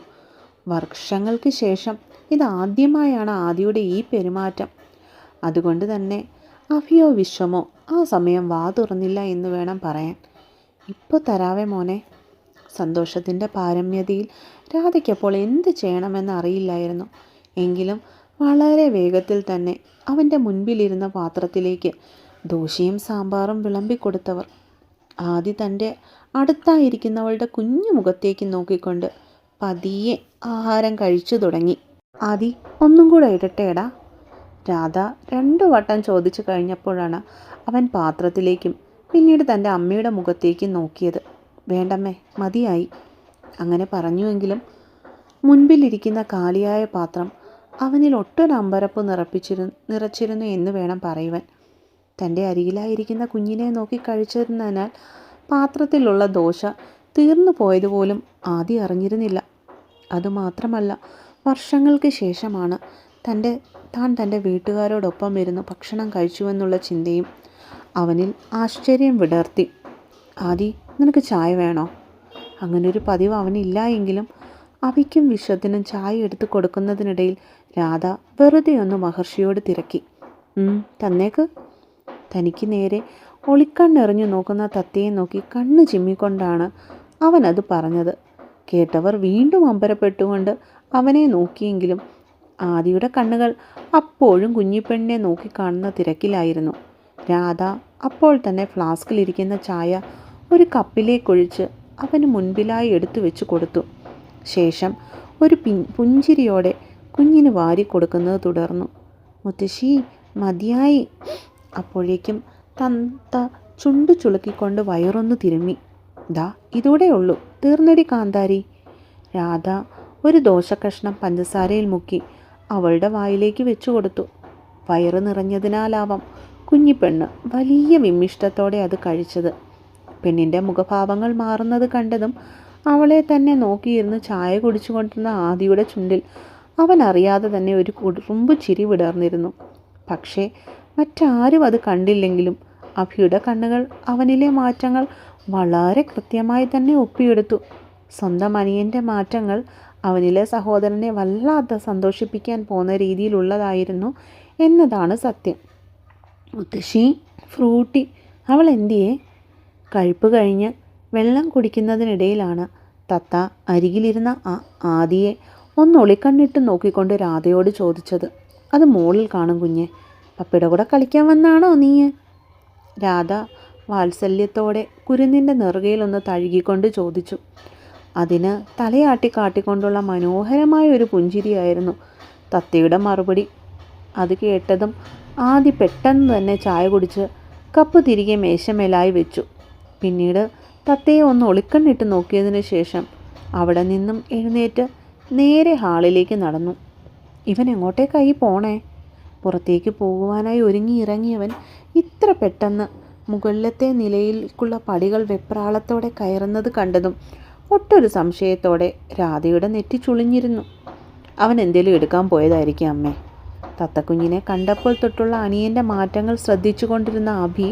വർഷങ്ങൾക്ക് ശേഷം ഇതാദ്യമായാണ് ആദിയുടെ ഈ പെരുമാറ്റം. അതുകൊണ്ട് തന്നെ അഭിയോ വിശ്വമോ ആ സമയം വാ തുറന്നില്ല എന്ന് വേണം പറയാൻ. ഇപ്പോൾ തരാവേ മോനെ. സന്തോഷത്തിൻ്റെ പാരമ്യതയിൽ രാധയ്ക്കപ്പോൾ എന്ത് ചെയ്യണമെന്ന് അറിയില്ലായിരുന്നു. എങ്കിലും വളരെ വേഗത്തിൽ തന്നെ അവൻ്റെ മുൻപിലിരുന്ന പാത്രത്തിലേക്ക് ദോശയും സാമ്പാറും വിളമ്പിക്കൊടുത്തവർ. ആദി തൻ്റെ അടുത്തായിരിക്കുന്നവളുടെ കുഞ്ഞു മുഖത്തേക്ക് നോക്കിക്കൊണ്ട് പതിയെ ആഹാരം കഴിച്ചു തുടങ്ങി. ആദി, ഒന്നും കൂടെ ഇടട്ടേടാ. രാധ 2 വട്ടം ചോദിച്ചു കഴിഞ്ഞപ്പോഴാണ് അവൻ പാത്രത്തിലേക്കും പിന്നീട് തൻ്റെ അമ്മയുടെ മുഖത്തേക്കും നോക്കിയത്. വേണ്ടമ്മേ, മതിയായി. അങ്ങനെ പറഞ്ഞുവെങ്കിലും മുൻപിലിരിക്കുന്ന കാലിയായ പാത്രം അവനിൽ ഒട്ടൊരമ്പരപ്പ് നിറച്ചിരുന്നു എന്ന് വേണം പറയുവാൻ. തൻ്റെ അരികിലായിരിക്കുന്ന കുഞ്ഞിനെ നോക്കി കഴിച്ചിരുന്നതിനാൽ പാത്രത്തിലുള്ള ദോശ തീർന്നു പോയതുപോലും ആദി അറിഞ്ഞിരുന്നില്ല. അതുമാത്രമല്ല, വർഷങ്ങൾക്ക് ശേഷമാണ് താൻ തൻ്റെ വീട്ടുകാരോടൊപ്പം ഇരുന്ന് ഭക്ഷണം കഴിച്ചുവെന്നുള്ള ചിന്തയും അവനിൽ ആശ്ചര്യം വിടർത്തി. ആദി, നിനക്ക് ചായ വേണോ? അങ്ങനൊരു പതിവ് അവനില്ല എങ്കിലും അഭിക്കും വിശ്വത്തിനും ചായ എടുത്ത് കൊടുക്കുന്നതിനിടയിൽ രാധ വെറുതെ ഒന്ന് മഹർഷിയോട് തിരക്കി. തന്നേക്ക്. തനിക്ക് നേരെ ഒളിക്കണ്ണെറിഞ്ഞു നോക്കുന്ന തത്തയെ നോക്കി കണ്ണ് ചിമ്മിക്കൊണ്ടാണ് അവനത് പറഞ്ഞത്. കേട്ടവർ വീണ്ടും അമ്പരപ്പെട്ടുകൊണ്ട് അവനെ നോക്കിയെങ്കിലും ആദിയുടെ കണ്ണുകൾ അപ്പോഴും കുഞ്ഞിപ്പെണ്ണിനെ നോക്കി കാണുന്ന തിരക്കിലായിരുന്നു. രാധ അപ്പോൾ തന്നെ ഫ്ലാസ്കിലിരിക്കുന്ന ചായ ഒരു കപ്പിലേക്കൊഴിച്ച് അവന് മുൻപിലായി എടുത്തു വെച്ച് കൊടുത്തു. ശേഷം ഒരു പുഞ്ചിരിയോടെ കുഞ്ഞിന് വാരി കൊടുക്കുന്നത് തുടർന്നു. മുത്തശ്ശി, മതിയായി. അപ്പോഴേക്കും തത്ത ചുണ്ടു ചുളുക്കിക്കൊണ്ട് വയറൊന്ന് തിരുമ്മി. ദാ ഇതൂടെ ഉള്ളൂ, തീർന്നടി കാന്താരി. രാധ ഒരു ദോശക്കഷ്ണം പഞ്ചസാരയിൽ മുക്കി അവളുടെ വായിലേക്ക് വെച്ചു കൊടുത്തു. വയറ് നിറഞ്ഞതിനാലാവാം കുഞ്ഞിപ്പെണ്ണ് വലിയ വിമ്മിഷ്ടത്തോടെ അത് കഴിച്ചത്. പെണ്ണിൻ്റെ മുഖഭാവങ്ങൾ മാറുന്നത് കണ്ടതും അവളെ തന്നെ നോക്കിയിരുന്ന് ചായ കുടിച്ചുകൊണ്ടിരുന്ന ആദിയുടെ ചുണ്ടിൽ അവൻ അറിയാതെ തന്നെ ഒരു കുറുമ്പ് ചിരി വിടർന്നിരുന്നു. പക്ഷേ മറ്റാരും അത് കണ്ടില്ലെങ്കിലും അഭിയുടെ കണ്ണുകൾ അവനിലെ മാറ്റങ്ങൾ വളരെ കൃത്യമായി തന്നെ ഒപ്പിയെടുത്തു. സ്വന്തം അനിയൻ്റെ മാറ്റങ്ങൾ അവനിലെ സഹോദരനെ വല്ലാതെ സന്തോഷിപ്പിക്കാൻ പോകുന്ന രീതിയിലുള്ളതായിരുന്നു എന്നതാണ് സത്യം. മുത്തശ്ശി, ഫ്രൂട്ടി, അവൾ എന്തിയേ? കഴിപ്പ് കഴിഞ്ഞ് വെള്ളം കുടിക്കുന്നതിനിടയിലാണ് തത്ത അരികിലിരുന്ന ആദിയെ ഒന്നൊളിക്കണ്ണിട്ട് നോക്കിക്കൊണ്ട് രാധയോട് ചോദിച്ചത്. അത് മോളിൽ കാണും കുഞ്ഞെ. പപ്പിയുടെ കൂടെ കളിക്കാൻ വന്നാണോ നീ? രാധ വാത്സല്യത്തോടെ കുരുന്നിൻ്റെ നെറുകയിലൊന്ന് തഴുകിക്കൊണ്ട് ചോദിച്ചു. അതിന് തലയാട്ടി കാട്ടിക്കൊണ്ടുള്ള മനോഹരമായ ഒരു പുഞ്ചിരിയായിരുന്നു തത്തയുടെ മറുപടി. അത് കേട്ടതും ആദി പെട്ടെന്ന് തന്നെ ചായ കുടിച്ച് കപ്പ് തിരികെ മേശമേലായി വെച്ചു. പിന്നീട് തത്തയെ ഒന്ന് ഒളിക്കണ്ണിട്ട് നോക്കിയതിന് ശേഷം അവിടെ നിന്നും എഴുന്നേറ്റ് നേരെ ഹാളിലേക്ക് നടന്നു. ഇവൻ എങ്ങോട്ടേക്കായി പോണേ? പുറത്തേക്ക് പോകുവാനായി ഒരുങ്ങി ഇറങ്ങിയവൻ ഇത്ര പെട്ടെന്ന് മുകളിലത്തെ നിലയിലേക്കുള്ള പടികൾ വെപ്രാളത്തോടെ കയറുന്നത് കണ്ടതും ഒട്ടൊരു സംശയത്തോടെ രാധയുടെ നെറ്റി ചുളിഞ്ഞിരുന്നു. അവൻ എന്തേലും എടുക്കാൻ പോയതായിരിക്കും അമ്മേ. തത്തക്കുഞ്ഞിനെ കണ്ടപ്പോൾ തൊട്ടുള്ള അനിയൻ്റെ മാറ്റങ്ങൾ ശ്രദ്ധിച്ചു കൊണ്ടിരുന്ന അഭി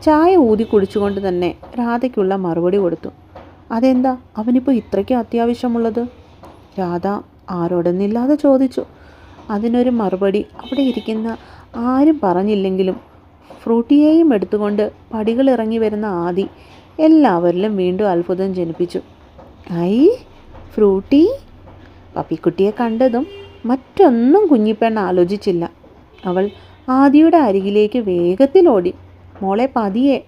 ചായ ഊതി കുടിച്ചുകൊണ്ട് തന്നെ രാധയ്ക്കുള്ള മറുപടി കൊടുത്തു. അതെന്താ അവനിപ്പോൾ ഇത്രയ്ക്ക് അത്യാവശ്യമുള്ളത്? രാധ ആരോടെന്നില്ലാതെ ചോദിച്ചു. അതിനൊരു മറുപടി അവിടെ ഇരിക്കുന്ന ആരും പറഞ്ഞില്ലെങ്കിലും ഫ്രൂട്ടിയെയും എടുത്തുകൊണ്ട് പടികളിറങ്ങി വരുന്ന ആദി എല്ലാവരിലും വീണ്ടും അത്ഭുതം ജനിപ്പിച്ചു. I, Frooti! പപ്പിക്കുട്ടിയെ കണ്ടതും മറ്റൊന്നും കുഞ്ഞിപ്പെണ്ണ് ആലോചിച്ചില്ല. അവൾ ആദിയുടെ അരികിലേക്ക് വേഗത്തിലോടി. മോളെ, പതിയെ!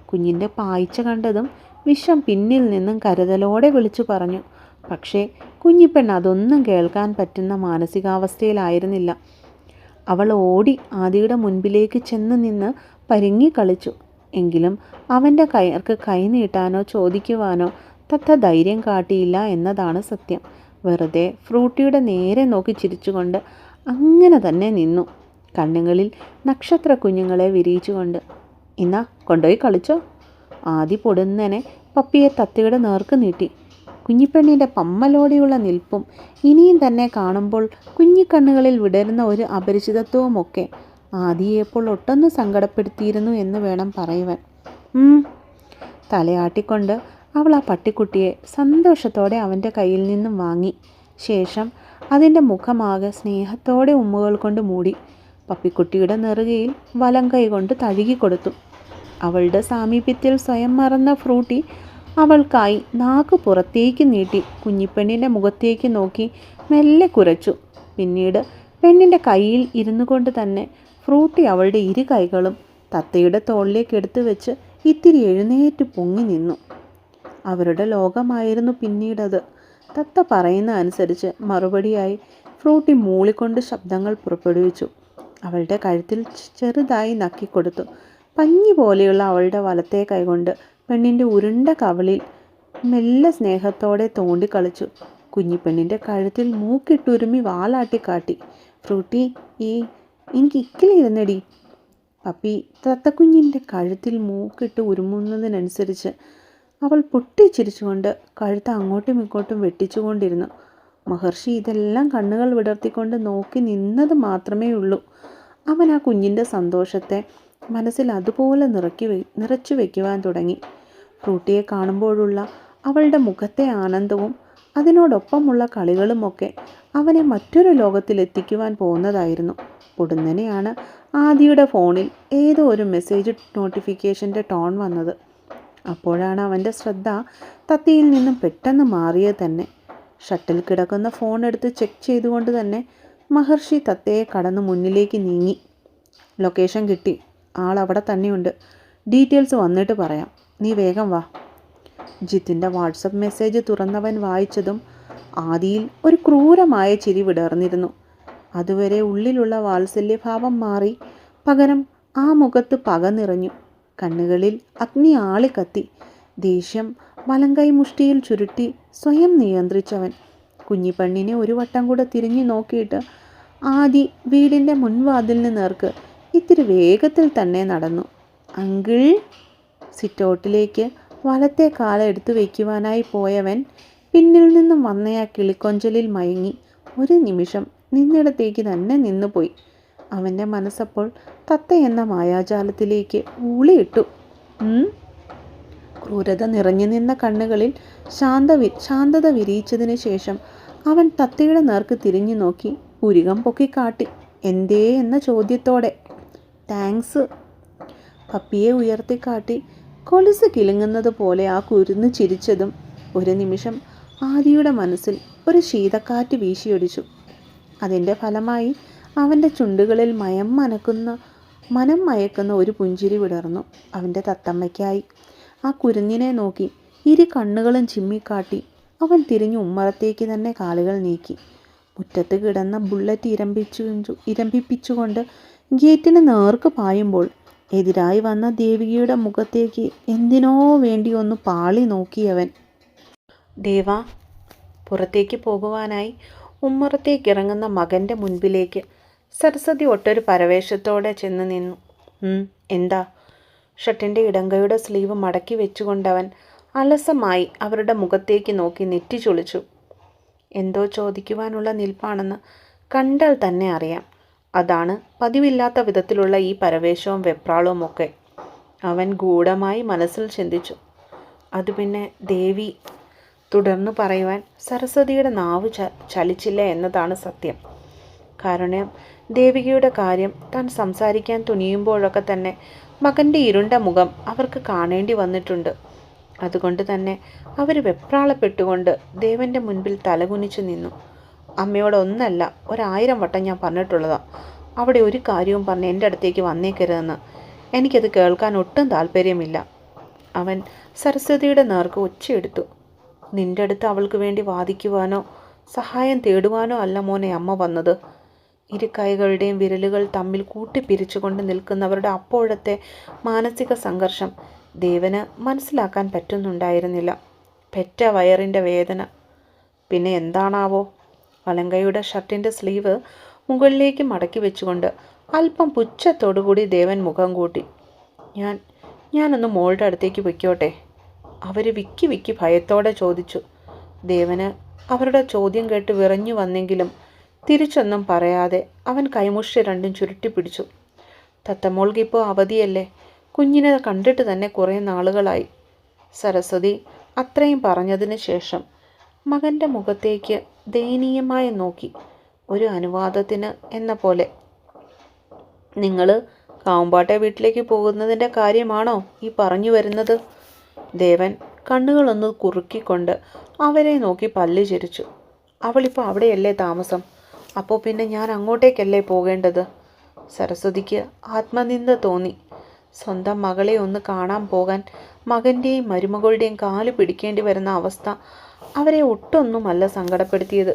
കുഞ്ഞിൻ്റെ പായ്ച്ച കണ്ടതും വിഷം പിന്നിൽ നിന്നും കരുതലോടെ വിളിച്ചു പറഞ്ഞു. പക്ഷേ കുഞ്ഞിപ്പെണ്ണ് അതൊന്നും കേൾക്കാൻ പറ്റുന്ന മാനസികാവസ്ഥയിലായിരുന്നില്ല. അവൾ ഓടി ആദിയുടെ മുൻപിലേക്ക് ചെന്ന് നിന്ന് പരുങ്ങി കളിച്ചു. എങ്കിലും അവൻ്റെ കയർക്ക് കൈ നീട്ടാനോ ചോദിക്കുവാനോ തത്ത ധൈര്യം കാട്ടിയില്ല എന്നതാണ് സത്യം. വെറുതെ ഫ്രൂട്ടിയുടെ നേരെ നോക്കി ചിരിച്ചുകൊണ്ട് അങ്ങനെ തന്നെ നിന്നു, കണ്ണുകളിൽ നക്ഷത്ര കുഞ്ഞുങ്ങളെ വിരിയിച്ചുകൊണ്ട്. ഇന്നാ കൊണ്ടുപോയി കളിച്ചോ. ആദി പൊടുന്നനെ പപ്പിയെ തത്തയുടെ നേർക്ക് നീട്ടി. കുഞ്ഞിപ്പെണ്ണിൻ്റെ പമ്മലോടെയുള്ള നിൽപ്പും ഇനിയും തന്നെ കാണുമ്പോൾ കുഞ്ഞിക്കണ്ണുകളിൽ വിടരുന്ന ഒരു അപരിചിതത്വവുമൊക്കെ ആദിയെപ്പോൾ ഒട്ടൊന്ന് സങ്കടപ്പെടുത്തിയിരുന്നു എന്ന് വേണം പറയുവാൻ. തലയാട്ടിക്കൊണ്ട് അവൾ ആ പട്ടിക്കുട്ടിയെ സന്തോഷത്തോടെ അവൻ്റെ കയ്യിൽ നിന്നും വാങ്ങി. ശേഷം അതിൻ്റെ മുഖമാകെ സ്നേഹത്തോടെ ഉമ്മുകൾ കൊണ്ട് മൂടി പപ്പിക്കുട്ടിയുടെ നെറുകയിൽ വലം കൈ കൊണ്ട് തഴുകിക്കൊടുത്തു. അവളുടെ സാമീപ്യത്തിൽ സ്വയം മറന്ന ഫ്രൂട്ടി അവൾക്കായി നാക്ക് പുറത്തേക്ക് നീട്ടി കുഞ്ഞിപ്പെണ്ണിൻ്റെ മുഖത്തേക്ക് നോക്കി മെല്ലെ കുരച്ചു. പിന്നീട് പെണ്ണിൻ്റെ കയ്യിൽ ഇരുന്നു കൊണ്ട് തന്നെ ഫ്രൂട്ടി അവളുടെ ഇരു കൈകളും തത്തയുടെ തോളിലേക്ക് എടുത്തു വെച്ച് ഇത്തിരി എഴുന്നേറ്റ് പൊങ്ങി നിന്നു. അവരുടെ ലോകമായിരുന്നു പിന്നീടത്. തത്ത പറയുന്ന അനുസരിച്ച് മറുപടിയായി ഫ്രൂട്ടി മൂളിക്കൊണ്ട് ശബ്ദങ്ങൾ പുറപ്പെടുവിച്ചു. അവളുടെ കഴുത്തിൽ ചെറുതായി നക്കിക്കൊടുത്തു. പഞ്ഞി പോലെയുള്ള അവളുടെ വലത്തെ കൈകൊണ്ട് പെണ്ണിൻ്റെ ഉരുണ്ട കവിളിൽ മെല്ലെ സ്നേഹത്തോടെ തോണ്ടിക്കളിച്ചു. കുഞ്ഞിപ്പെണ്ണിൻ്റെ കഴുത്തിൽ മൂക്കിട്ടുരുമി വാലാട്ടിക്കാട്ടി. ഫ്രൂട്ടി, എനിക്ക് ഇക്കിലിരുന്നടി. പപ്പി തത്തക്കുഞ്ഞിൻ്റെ കഴുത്തിൽ മൂക്കിട്ട് ഉരുമുന്നതിനനുസരിച്ച് അവൾ പൊട്ടിച്ചിരിച്ചുകൊണ്ട് കഴുത്ത് അങ്ങോട്ടും ഇങ്ങോട്ടും വെട്ടിച്ചുകൊണ്ടിരുന്നു. മഹർഷി ഇതെല്ലാം കണ്ണുകൾ വിടർത്തിക്കൊണ്ട് നോക്കി നിന്നത് മാത്രമേ ഉള്ളൂ. അവൻ ആ കുഞ്ഞിൻ്റെ സന്തോഷത്തെ മനസ്സിൽ അതുപോലെ നിറച്ചു വയ്ക്കുവാൻ തുടങ്ങി. ഫ്രൂട്ടിയെ കാണുമ്പോഴുള്ള അവളുടെ മുഖത്തെ ആനന്ദവും അതിനോടൊപ്പമുള്ള കളികളുമൊക്കെ അവനെ മറ്റൊരു ലോകത്തിലെത്തിക്കുവാൻ പോകുന്നതായിരുന്നു. ഉടനെയാണ് ആദിയുടെ ഫോണിൽ ഏതോ ഒരു മെസ്സേജ് നോട്ടിഫിക്കേഷൻ്റെ ടോൺ വന്നത്. അപ്പോഴാണ് അവൻ്റെ ശ്രദ്ധ തത്തയിൽ നിന്നും പെട്ടെന്ന് മാറിയത് തന്നെ. ഷട്ടിൽ കിടക്കുന്ന ഫോൺ എടുത്ത് ചെക്ക് ചെയ്തുകൊണ്ട് തന്നെ മഹർഷി തത്തയെ കടന്ന് മുന്നിലേക്ക് നീങ്ങി. ലൊക്കേഷൻ കിട്ടി, ആൾ അവിടെ തന്നെയുണ്ട്, ഡീറ്റെയിൽസ് വന്നിട്ട് പറയാം, നീ വേഗം വാ. ജിത്തിൻ്റെ വാട്സപ്പ് മെസ്സേജ് തുറന്നവൻ വായിച്ചതും ആദിയിൽ ഒരു ക്രൂരമായ ചിരി വിടർന്നിരുന്നു. അതുവരെ ഉള്ളിലുള്ള വാത്സല്യഭാവം മാറി പകരം ആ മുഖത്ത് പക നിറഞ്ഞു. കണ്ണുകളിൽ അഗ്നി ആളിക്കത്തി. ദേഷ്യം വലങ്കൈ മുഷ്ടിയിൽ ചുരുട്ടി സ്വയം നിയന്ത്രിച്ചവൻ കുഞ്ഞിപ്പെണ്ണിനെ ഒരു വട്ടം കൂടെ തിരിഞ്ഞു നോക്കിയിട്ട് ആദി വീടിൻ്റെ മുൻവാതിലിന് നേർക്ക് ഇത്തിരി വേഗത്തിൽ തന്നെ നടന്നു. അങ്കിൾ. സിറ്റൗട്ടിലേക്ക് വലത്തെ കാല എടുത്തു വയ്ക്കുവാനായി പോയവൻ പിന്നിൽ നിന്നും വന്നയാ കിളിക്കൊഞ്ചലിൽ മയങ്ങി ഒരു നിമിഷം നിന്നിടത്തേക്ക് തന്നെ നിന്നുപോയി. അവൻ്റെ മനസ്സപ്പോൾ തത്ത എന്ന മായാജാലത്തിലേക്ക് ഊളിയിട്ടു. ക്രൂരത നിറഞ്ഞു നിന്ന കണ്ണുകളിൽ ശാന്തത വിരിയിച്ചതിന് ശേഷം അവൻ തത്തയുടെ നേർക്ക് തിരിഞ്ഞു നോക്കി പുരികം പൊക്കിക്കാട്ടി. എന്തേ എന്ന ചോദ്യത്തോടെ. താങ്ക്സ്. പപ്പിയെ ഉയർത്തിക്കാട്ടി കൊലുസ് കിലുങ്ങുന്നത് പോലെ ആ കുരുന്ന് ചിരിച്ചതും ഒരു നിമിഷം ആദിയുടെ മനസ്സിൽ ഒരു ശീതക്കാറ്റ് വീശിയൊടിച്ചു. അതിൻ്റെ ഫലമായി അവൻ്റെ ചുണ്ടുകളിൽ മനം മയക്കുന്ന ഒരു പുഞ്ചിരി വിടർന്നു. അവൻ്റെ തത്തമ്മയ്ക്കായി. ആ കുരുന്നിനെ നോക്കി ഇരു കണ്ണുകളും ചിമ്മിക്കാട്ടി അവൻ തിരിഞ്ഞു ഉമ്മറത്തേക്ക് തന്നെ കാലുകൾ നീക്കി. മുറ്റത്ത് കിടന്ന ബുള്ളറ്റ് ഇരമ്പിപ്പിച്ചുകൊണ്ട് ഗേറ്റിന് നേർക്ക് പായുമ്പോൾ എതിരായി വന്ന ദേവികയുടെ മുഖത്തേക്ക് എന്തിനോ വേണ്ടി ഒന്ന് പാളി നോക്കിയവൻ. ദേവാ. പുറത്തേക്ക് പോകുവാനായി ഉമ്മറത്തേക്ക് ഇറങ്ങുന്ന മകൻ്റെ മുൻപിലേക്ക് സരസ്വതി ഒട്ടൊരു പരവേശത്തോടെ ചെന്ന് നിന്നു. എന്താ? ഷർട്ടിൻ്റെ ഇടങ്കയുടെ സ്ലീവ് മടക്കി വെച്ചുകൊണ്ടവൻ അലസമായി അവരുടെ മുഖത്തേക്ക് നോക്കി നെറ്റി ചൊളിച്ചു. എന്തോ ചോദിക്കുവാനുള്ള നിൽപ്പാണെന്ന് കണ്ടാൽ തന്നെ അറിയാം. അതാണ് പതിവില്ലാത്ത വിധത്തിലുള്ള ഈ പരവേശവും വെപ്രാളവും ഒക്കെ. അവൻ ഗൂഢമായി മനസ്സിൽ ചിന്തിച്ചു. അത് പിന്നെ ദേവി. തുടർന്നു പറയുവാൻ സരസ്വതിയുടെ നാവ് ചലിച്ചില്ല എന്നതാണ് സത്യം. കാരണം ദേവികയുടെ കാര്യം താൻ സംസാരിക്കാൻ തുനിയുമ്പോഴൊക്കെ തന്നെ മകൻ്റെ ഇരുണ്ട മുഖം അവർക്ക് കാണേണ്ടി വന്നിട്ടുണ്ട്. അതുകൊണ്ട് തന്നെ അവർ വെപ്രാളപ്പെട്ടുകൊണ്ട് ദേവൻ്റെ മുൻപിൽ തലകുനിച്ചു നിന്നു. അമ്മയോട് ഒന്നല്ല 1000 വട്ടം ഞാൻ പറഞ്ഞിട്ടുള്ളതാണ്, അവിടെ ഒരു കാര്യവും പറഞ്ഞ് എൻ്റെ അടുത്തേക്ക് വന്നേക്കരുതെന്ന്. എനിക്കത് കേൾക്കാൻ ഒട്ടും താല്പര്യമില്ല. അവൻ സരസ്വതിയുടെ നേർക്ക് ഒച്ചയെടുത്തു. നിൻ്റെ അടുത്ത് അവൾക്ക് വേണ്ടി വാദിക്കുവാനോ സഹായം തേടുവാനോ അല്ല മോനെ അമ്മ വന്നത്. ഇരു കൈകളുടെയും വിരലുകൾ തമ്മിൽ കൂട്ടിപ്പിരിച്ചുകൊണ്ട് നിൽക്കുന്നവരുടെ അപ്പോഴത്തെ മാനസിക സംഘർഷം ദേവന് മനസ്സിലാക്കാൻ പറ്റുന്നുണ്ടായിരുന്നില്ല. പെറ്റ വയറിൻ്റെ വേദന. പിന്നെ എന്താണാവോ? വലങ്കയുടെ ഷർട്ടിൻ്റെ സ്ലീവ് മുകളിലേക്ക് മടക്കി വെച്ചുകൊണ്ട് അല്പം പുച്ഛത്തോടുകൂടി ദേവൻ മുഖം കൂട്ടി. ഞാനൊന്ന് മോളുടെ അടുത്തേക്ക് പൊയ്ക്കോട്ടെ? അവർ വിക്കി ഭയത്തോടെ ചോദിച്ചു. ദേവന് അവരുടെ ചോദ്യം കേട്ട് വിറഞ്ഞു വന്നെങ്കിലും തിരിച്ചൊന്നും പറയാതെ അവൻ കൈമുഷ്ടി രണ്ടും ചുരുട്ടിപ്പിടിച്ചു. തത്തമോൾക്കിപ്പോൾ അവധിയല്ലേ, കുഞ്ഞിനെ കണ്ടിട്ട് തന്നെ കുറേ നാളുകളായി. സരസ്വതി അത്രയും പറഞ്ഞതിന് ശേഷം മകൻ്റെ മുഖത്തേക്ക് ദയനീയമായി നോക്കി ഒരു അനുവാദത്തിന് എന്ന പോലെ. നിങ്ങൾ കാവുമ്പാട്ടെ വീട്ടിലേക്ക് പോകുന്നതിൻ്റെ കാര്യമാണോ ഈ പറഞ്ഞു വരുന്നത്? ദേവൻ കണ്ണുകളൊന്ന് കുറുക്കിക്കൊണ്ട് അവരെ നോക്കി പല്ല് ചിരിച്ചു. അവളിപ്പോൾ അവിടെയല്ലേ താമസം, അപ്പോൾ പിന്നെ ഞാൻ അങ്ങോട്ടേക്കല്ലേ പോകേണ്ടത്? സരസ്വതിക്ക് ആത്മനിന്ദ തോന്നി. സ്വന്തം മകളെ ഒന്ന് കാണാൻ പോകാൻ മകൻ്റെയും മരുമകളുടെയും കാല് പിടിക്കേണ്ടി വരുന്ന അവസ്ഥ അവരെ ഒട്ടൊന്നുമല്ല സങ്കടപ്പെടുത്തിയത്.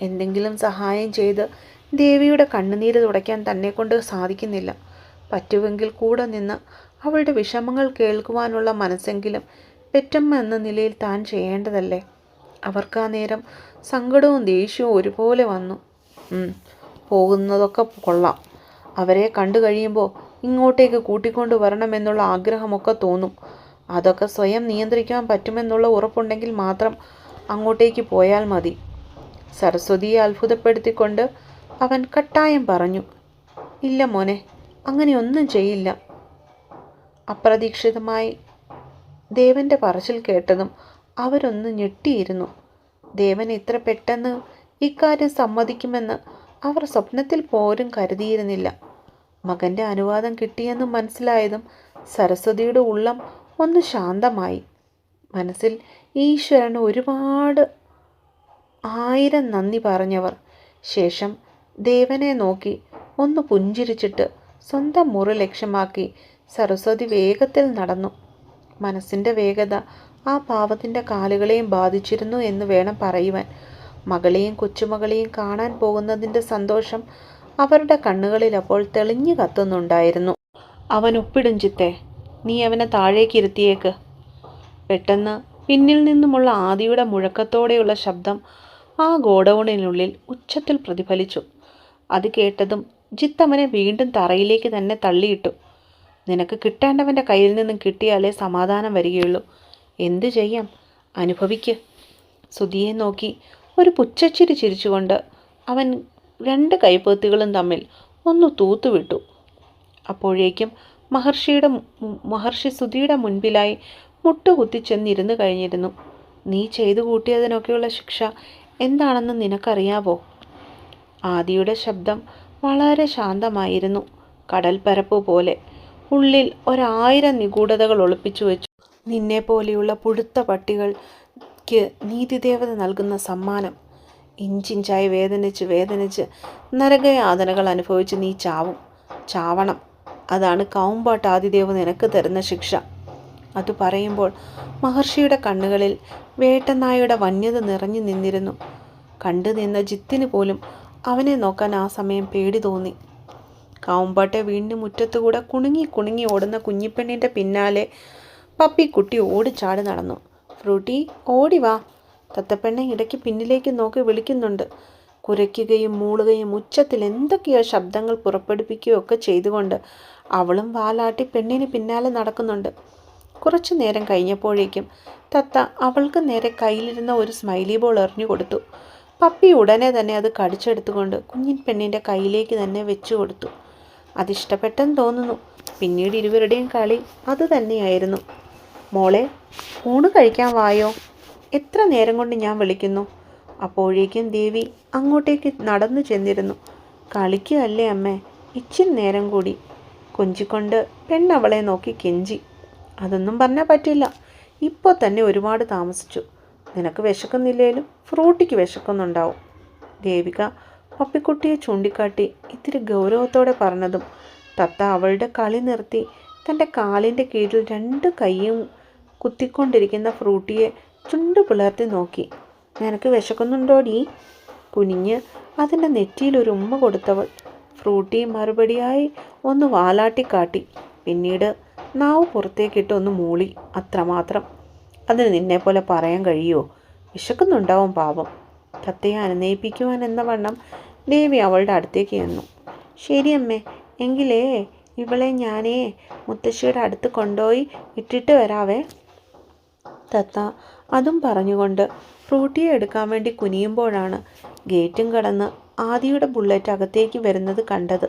എന്തെങ്കിലും സഹായം ചെയ്ത് ദേവിയുടെ കണ്ണുനീര് തുടയ്ക്കാൻ തന്നെക്കൊണ്ട് സാധിക്കുന്നില്ല. പറ്റുമെങ്കിൽ കൂടെ നിന്ന് അവളുടെ വിഷമങ്ങൾ കേൾക്കുവാനുള്ള മനസ്സെങ്കിലും പെറ്റമ്മ എന്ന നിലയിൽ താൻ ചെയ്യേണ്ടതല്ലേ? അവർക്ക് ആ നേരം സങ്കടവും ദേഷ്യവും ഒരുപോലെ വന്നു. പോകുന്നതൊക്കെ കൊള്ളാം, അവരെ കണ്ടു കഴിയുമ്പോൾ ഇങ്ങോട്ടേക്ക് കൂട്ടിക്കൊണ്ടു വരണമെന്നുള്ള ആഗ്രഹമൊക്കെ തോന്നും. അതൊക്കെ സ്വയം നിയന്ത്രിക്കാൻ പറ്റുമെന്നുള്ള ഉറപ്പുണ്ടെങ്കിൽ മാത്രം അങ്ങോട്ടേക്ക് പോയാൽ മതി. സരസ്വതിയെ അത്ഭുതപ്പെടുത്തിക്കൊണ്ട് അവൻ കട്ടായം പറഞ്ഞു. ഇല്ല മോനെ, അങ്ങനെയൊന്നും ചെയ്യില്ല. അപ്രതീക്ഷിതമായി ദേവൻ്റെ പറച്ചിൽ കേട്ടതും അവരൊന്ന് ഞെട്ടിയിരുന്നു. ദേവൻ ഇത്ര പെട്ടെന്ന് ഇക്കാര്യം സമ്മതിക്കുമെന്ന് അവർ സ്വപ്നത്തിൽ പോലും കരുതിയിരുന്നില്ല. മകൻ്റെ അനുവാദം കിട്ടിയെന്ന് മനസ്സിലായതും സരസ്വതിയുടെ ഉള്ളം ഒന്ന് ശാന്തമായി. മനസ്സിൽ ഈശ്വരന് ഒരുപാട് 1000 നന്ദി പറഞ്ഞവർ. ശേഷം ദേവനെ നോക്കി ഒന്ന് പുഞ്ചിരിച്ചിട്ട് സ്വന്തം മുറി ലക്ഷ്യമാക്കി സരസ്വതി വേഗത്തിൽ നടന്നു. മനസ്സിൻ്റെ വേഗത ആ പാവത്തിൻ്റെ കാലുകളെയും ബാധിച്ചിരുന്നു എന്ന് വേണം പറയുവാൻ. മകളെയും കൊച്ചുമകളെയും കാണാൻ പോകുന്നതിൻ്റെ സന്തോഷം അവരുടെ കണ്ണുകളിൽ അപ്പോൾ തെളിഞ്ഞു കത്തുന്നുണ്ടായിരുന്നു. അവൻ ഒപ്പിടും ചിത്തേ, നീ അവനെ താഴേക്ക് ഇരുത്തിയേക്ക്. പെട്ടെന്ന് പിന്നിൽ നിന്നുമുള്ള ആദിയുടെ മുഴക്കത്തോടെയുള്ള ശബ്ദം ആ ഗോഡൌണിനുള്ളിൽ ഉച്ചത്തിൽ പ്രതിഫലിച്ചു. അത് കേട്ടതും ജിത്ത് അവനെ വീണ്ടും തറയിലേക്ക് തന്നെ തള്ളിയിട്ടു. നിനക്ക് കിട്ടേണ്ടവൻ്റെ കയ്യിൽ നിന്നും കിട്ടിയാലേ സമാധാനം വരികയുള്ളൂ. എന്തു ചെയ്യാം, അനുഭവിക്ക്. സുധിയെ നോക്കി ഒരു പുച്ഛച്ചിരി ചിരിച്ചുകൊണ്ട് അവൻ 2 കൈപ്പത്തികളും തമ്മിൽ ഒന്ന് തൂത്തുവിട്ടു. അപ്പോഴേക്കും മഹർഷി സുധിയുടെ മുൻപിലായി മുട്ടുകുത്തി ചെന്നിരുന്നു കഴിഞ്ഞിരുന്നു. നീ ചെയ്തു കൂട്ടിയതിനൊക്കെയുള്ള ശിക്ഷ എന്താണെന്ന് നിനക്കറിയാവോ? ആദിയുടെ ശബ്ദം വളരെ ശാന്തമായിരുന്നു, കടൽപ്പരപ്പ് പോലെ. ഉള്ളിൽ 1000 നിഗൂഢതകൾ ഒളിപ്പിച്ചു വെച്ചു. നിന്നെപ്പോലെയുള്ള പുഴുത്ത പട്ടികൾക്ക് നീതിദേവത നൽകുന്ന സമ്മാനം. ഇഞ്ചിഞ്ചായി വേദനിച്ച് നരകയാതനകൾ അനുഭവിച്ച് നീ ചാവണം. അതാണ് കൗമ്പാട്ട് ആദിദേവ് നിനക്ക് തരുന്ന ശിക്ഷ. അത് പറയുമ്പോൾ മഹർഷിയുടെ കണ്ണുകളിൽ വേട്ടനായുടെ വന്യത നിറഞ്ഞു നിന്നിരുന്നു. കണ്ടു നിന്ന ജിത്തിന് പോലും അവനെ നോക്കാൻ ആ സമയം പേടി തോന്നി. കാവുമ്പാട്ടെ വീണ്ടും മുറ്റത്തുകൂടെ കുണുങ്ങി ഓടുന്ന കുഞ്ഞിപ്പെണ്ണിൻ്റെ പിന്നാലെ പപ്പിക്കുട്ടി ഓടിച്ചാടി നടന്നു. ഫ്രൂട്ടി, ഓടി വാ. തത്തപ്പെണ്ണെ ഇടയ്ക്ക് പിന്നിലേക്ക് നോക്കി വിളിക്കുന്നുണ്ട്. കുരയ്ക്കുകയും മൂളുകയും ഉച്ചത്തിൽ എന്തൊക്കെയോ ശബ്ദങ്ങൾ പുറപ്പെടുപ്പിക്കുകയോ ഒക്കെ ചെയ്തുകൊണ്ട് അവളും വാലാട്ടി പെണ്ണിന് പിന്നാലെ നടക്കുന്നുണ്ട്. കുറച്ചു നേരം കഴിഞ്ഞപ്പോഴേക്കും തത്ത അവൾക്ക് നേരെ കയ്യിലിരുന്ന ഒരു സ്മൈലി ബോൾ എറിഞ്ഞു കൊടുത്തു. പപ്പി ഉടനെ തന്നെ അത് കടിച്ചെടുത്തുകൊണ്ട് കുഞ്ഞിൻ പെണ്ണിൻ്റെ കയ്യിലേക്ക് തന്നെ വെച്ചു കൊടുത്തു. അതിഷ്ടപ്പെട്ടെന്ന് തോന്നുന്നു. പിന്നീട് ഇരുവരുടെയും കളി അത് തന്നെയായിരുന്നു. മോളെ, ഊണ് കഴിക്കാൻ വായോ? എത്ര നേരം കൊണ്ട് ഞാൻ വിളിക്കുന്നു. അപ്പോഴേക്കും ദേവി അങ്ങോട്ടേക്ക് നടന്നു ചെന്നിരുന്നു. കളിക്കുകയല്ലേ അമ്മേ, ഇച്ചിരി നേരം കൂടി. കൊഞ്ചിക്കൊണ്ട് പെണ്ണവളെ നോക്കി കെഞ്ചി. അതൊന്നും പറഞ്ഞാൽ പറ്റില്ല, ഇപ്പോൾ തന്നെ ഒരുപാട് താമസിച്ചു. നിനക്ക് വിശക്കുന്നില്ലേലും ഫ്രൂട്ടിക്ക് വിശക്കുന്നുണ്ടാവും. ദേവിക പപ്പിക്കുട്ടിയെ ചൂണ്ടിക്കാട്ടി ഇത്തിരി ഗൗരവത്തോടെ പറഞ്ഞതും തത്ത അവളുടെ കളി നിർത്തി തൻ്റെ കാലിൻ്റെ കീഴിൽ 2 കൈയും കുത്തിക്കൊണ്ടിരിക്കുന്ന ഫ്രൂട്ടിയെ ചുണ്ടു പിളർത്തി നോക്കി. നിനക്ക് വിശക്കുന്നുണ്ടോടി? കുനിഞ്ഞ് അതിൻ്റെ നെറ്റിയിൽ ഒരു ഉമ്മ കൊടുത്തവൾ. ഫ്രൂട്ടി മറുപടിയായി ഒന്ന് വാലാട്ടിക്കാട്ടി. പിന്നീട് നാവ് പുറത്തേക്കിട്ട് ഒന്ന് മൂളി. അത്രമാത്രം. അതിന് നിന്നെപ്പോലെ പറയാൻ കഴിയുമോ? വിശക്കുന്നുണ്ടാവും പാവം. തത്തയെ അനുനയിപ്പിക്കുവാൻ എന്ന വണ്ണം ദേവി അവളുടെ അടുത്തേക്ക് ചെന്നു. ശരിയമ്മേ, എങ്കിലേ ഇവളെ ഞാനേ മുത്തശ്ശിയുടെ അടുത്ത് കൊണ്ടുപോയി ഇട്ടിട്ട് വരാവേ. തത്ത അതും പറഞ്ഞുകൊണ്ട് ഫ്രൂട്ടിയെ എടുക്കാൻ വേണ്ടി കുനിയുമ്പോഴാണ് ഗേറ്റും കടന്ന് ആദിയുടെ ബുള്ളറ്റ് അകത്തേക്ക് വരുന്നത് കണ്ടത്.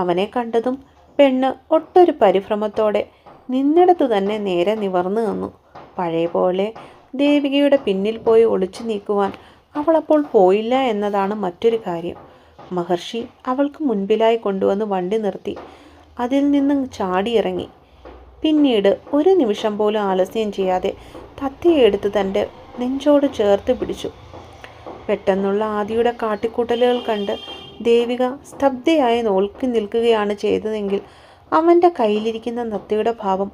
അവനെ കണ്ടതും പെണ്ണ് ഒട്ടൊരു പരിഭ്രമത്തോടെ നിന്നിടത്തു തന്നെ നേരെ നിവർന്നു നിന്നു. പഴയ പോലെ ദേവികയുടെ പിന്നിൽ പോയി ഒളിച്ചു നീക്കുവാൻ അവളപ്പോൾ പോയില്ല എന്നതാണ് മറ്റൊരു കാര്യം. മഹർഷി അവൾക്ക് മുൻപിലായി കൊണ്ടുവന്ന് വണ്ടി നിർത്തി അതിൽ നിന്നും ചാടിയിറങ്ങി. പിന്നീട് ഒരു നിമിഷം പോലും ആലസ്യം ചെയ്യാതെ തത്തയെ എടുത്ത് തൻ്റെ നെഞ്ചോട് ചേർത്ത് പിടിച്ചു. പെട്ടെന്നുള്ള ആദിയുടെ കാട്ടിക്കൂട്ടലുകൾ കണ്ട് ദേവിക സ്തബ്ധയായി നോക്കി നിൽക്കുകയാണ് ചെയ്തതെങ്കിൽ അവൻ്റെ കയ്യിലിരിക്കുന്ന തത്തയുടെ ഭാവം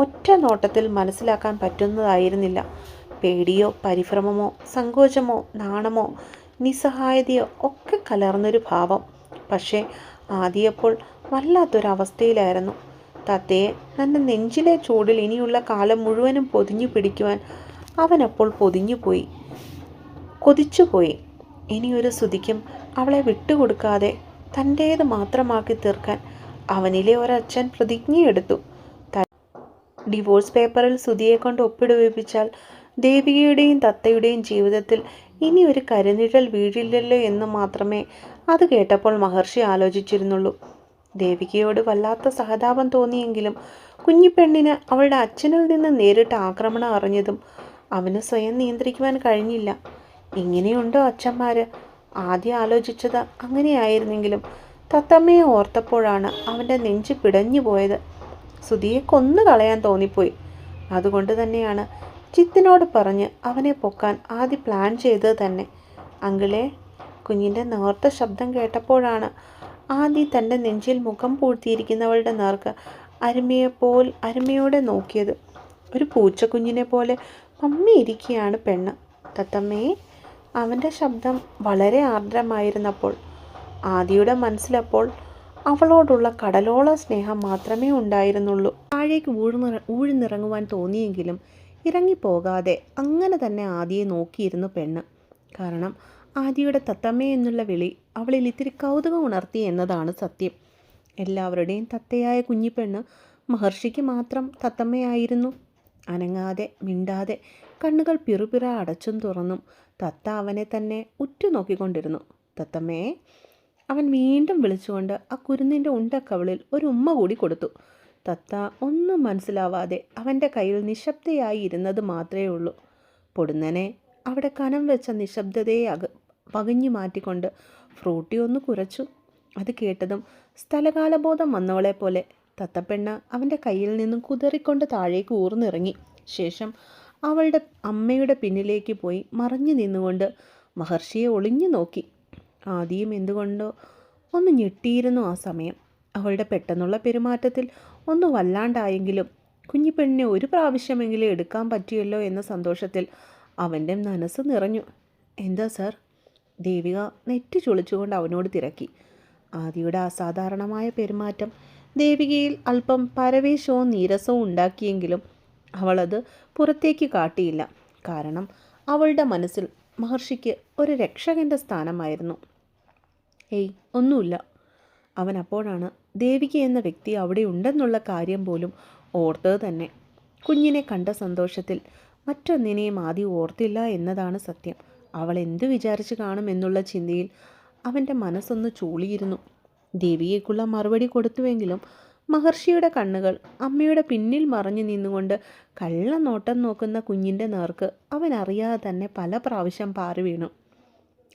ഒറ്റ നോട്ടത്തിൽ മനസ്സിലാക്കാൻ പറ്റുന്നതായിരുന്നില്ല. പേടിയോ പരിഭ്രമമോ സങ്കോചമോ നാണമോ നിസ്സഹായതയോ ഒക്കെ കലർന്നൊരു ഭാവം. പക്ഷേ ആദിയപ്പോൾ വല്ലാത്തൊരവസ്ഥയിലായിരുന്നു. തത്തയെ തൻ്റെ നെഞ്ചിലെ ചൂടിൽ ഇനിയുള്ള കാലം മുഴുവനും പൊതിഞ്ഞു പിടിക്കുവാൻ അവനപ്പോൾ കൊതിച്ചുപോയി. ഇനിയൊരു സ്തുതിക്കും അവളെ വിട്ടുകൊടുക്കാതെ തൻ്റേത് മാത്രമാക്കി തീർക്കാൻ അവനിലെ ഒരച്ഛൻ പ്രതിജ്ഞയെടുത്തു. ഡിവോഴ്സ് പേപ്പറിൽ സുധിയെ കൊണ്ട് ഒപ്പിടുവിപ്പിച്ചാൽ ദേവികയുടെയും തത്തയുടെയും ജീവിതത്തിൽ ഇനി ഒരു കരുനിഴൽ വീഴില്ലല്ലോ എന്ന് മാത്രമേ അത് കേട്ടപ്പോൾ മഹർഷി ആലോചിച്ചിരുന്നുള്ളൂ. ദേവികയോട് വല്ലാത്ത സഹതാപം തോന്നിയെങ്കിലും കുഞ്ഞിപ്പെണ്ണിന് അവളുടെ അച്ഛനിൽ നിന്ന് നേരിട്ട് ആക്രമണം അറിഞ്ഞതും അവന് സ്വയം നിയന്ത്രിക്കുവാൻ കഴിഞ്ഞില്ല. ഇങ്ങനെയുണ്ടോ അച്ഛന്മാർ? ആദ്യം ആലോചിച്ചത് അങ്ങനെയായിരുന്നെങ്കിലും തത്തമ്മയെ ഓർത്തപ്പോഴാണ് അവൻ്റെ നെഞ്ച് പിടഞ്ഞു പോയത്. സുധിയെ കൊന്നു കളയാൻ തോന്നിപ്പോയി. അതുകൊണ്ട് തന്നെയാണ് ചിത്തിനോട് പറഞ്ഞ് അവനെ പൊക്കാൻ ആദ്യം പ്ലാൻ ചെയ്തത് തന്നെ. അങ്കിളെ, കുഞ്ഞിൻ്റെ നേർത്ത ശബ്ദം കേട്ടപ്പോഴാണ് ആദി തൻ്റെ നെഞ്ചിൽ മുഖം പൂഴ്ത്തിയിരിക്കുന്നവളുടെ നേർക്ക് അരുമയോടെ നോക്കിയത്. ഒരു പൂച്ചക്കുഞ്ഞിനെ പോലെ പമ്മിയിരിക്കുകയാണ് പെണ്ണ്. തത്തമ്മയെ. അവൻ്റെ ശബ്ദം വളരെ ആർദ്രമായിരുന്നപ്പോൾ ആദിയുടെ മനസ്സിലപ്പോൾ അവളോടുള്ള കടലോളം സ്നേഹം മാത്രമേ ഉണ്ടായിരുന്നുള്ളൂ. താഴേക്ക് ഊഴ്ന്നിറങ്ങുവാൻ തോന്നിയെങ്കിലും ഇറങ്ങിപ്പോകാതെ അങ്ങനെ തന്നെ ആദിയെ നോക്കിയിരുന്നു പെണ്ണ്. കാരണം ആദിയുടെ തത്തമ്മ എന്നുള്ള വിളി അവളിൽ ഇത്തിരി കൗതുകം ഉണർത്തി എന്നതാണ് സത്യം. എല്ലാവരുടെയും തത്തയായ കുഞ്ഞിപ്പെണ്ണ് മഹർഷിക്ക് മാത്രം തത്തമ്മയായിരുന്നു. അനങ്ങാതെ മിണ്ടാതെ കണ്ണുകൾ പിറുപിറ അടച്ചും തുറന്നും തത്ത അവനെ തന്നെ ഉറ്റുനോക്കിക്കൊണ്ടിരുന്നു. തത്തമ്മയെ. അവൻ വീണ്ടും വിളിച്ചുകൊണ്ട് ആ കുരുന്നിൻ്റെ ഉണ്ടക്കവളിൽ ഒരു ഉമ്മ കൂടി കൊടുത്തു. തത്ത ഒന്നും മനസ്സിലാവാതെ അവൻ്റെ കയ്യിൽ നിശബ്ദയായി ഇരുന്നത് മാത്രമേ ഉള്ളൂ. പൊടുന്നനെ അവിടെ കനം വെച്ച നിശബ്ദതയെ പകഞ്ഞു മാറ്റിക്കൊണ്ട് ഫ്രൂട്ടി ഒന്ന് കുരച്ചു. അത് കേട്ടതും സ്ഥലകാലബോധം വന്നവളെ പോലെ തത്തപ്പെണ്ണ് അവൻ്റെ കയ്യിൽ നിന്നും കുതറിക്കൊണ്ട് താഴേക്ക് ഊർന്നിറങ്ങി. ശേഷം അവളുടെ അമ്മയുടെ പിന്നിലേക്ക് പോയി മറഞ്ഞു നിന്നുകൊണ്ട് മഹർഷിയെ ഒളിഞ്ഞു നോക്കി. ആദിയും എന്തുകൊണ്ടോ ഒന്ന് ഞെട്ടിയിരുന്നു ആ സമയം. അവളുടെ പെട്ടെന്നുള്ള പെരുമാറ്റത്തിൽ ഒന്ന് വല്ലാണ്ടായെങ്കിലും കുഞ്ഞിപ്പെണ്ണിനെ ഒരു പ്രാവശ്യമെങ്കിലും എടുക്കാൻ പറ്റിയല്ലോ എന്ന സന്തോഷത്തിൽ അവൻ്റെ മനസ്സ് നിറഞ്ഞു. എന്താ സാർ? ദേവിക നെറ്റി ചുളിച്ചുകൊണ്ട് അവനോട് തിരക്കി. ആദിയുടെ അസാധാരണമായ പെരുമാറ്റം ദേവികയിൽ അല്പം പരവേശവും നീരസവും ഉണ്ടാക്കിയെങ്കിലും അവളത് പുറത്തേക്ക് കാട്ടിയില്ല. കാരണം അവളുടെ മനസ്സിൽ മഹർഷിക്ക് ഒരു രക്ഷകൻ്റെ സ്ഥാനമായിരുന്നു. ഏയ്, ഒന്നുമില്ല. അവൻ അപ്പോഴാണ് ദേവിക എന്ന വ്യക്തി അവിടെ ഉണ്ടെന്നുള്ള കാര്യം പോലും ഓർത്തത് തന്നെ. കുഞ്ഞിനെ കണ്ട സന്തോഷത്തിൽ മറ്റൊന്നിനെയും ആദ്യം ഓർത്തില്ല എന്നതാണ് സത്യം. അവൾ എന്തു വിചാരിച്ച് കാണുമെന്നുള്ള ചിന്തയിൽ അവൻ്റെ മനസ്സൊന്ന് ചൂളിയിരുന്നു. ദേവികയ്ക്കുള്ള മറുപടി കൊടുത്തുവെങ്കിലും മഹർഷിയുടെ കണ്ണുകൾ അമ്മയുടെ പിന്നിൽ മറഞ്ഞു നിന്നുകൊണ്ട് കള്ളനോട്ടം നോക്കുന്ന കുഞ്ഞിൻ്റെ നേർക്ക് അവൻ അറിയാതെ തന്നെ പല പ്രാവശ്യം പാറി വീണു.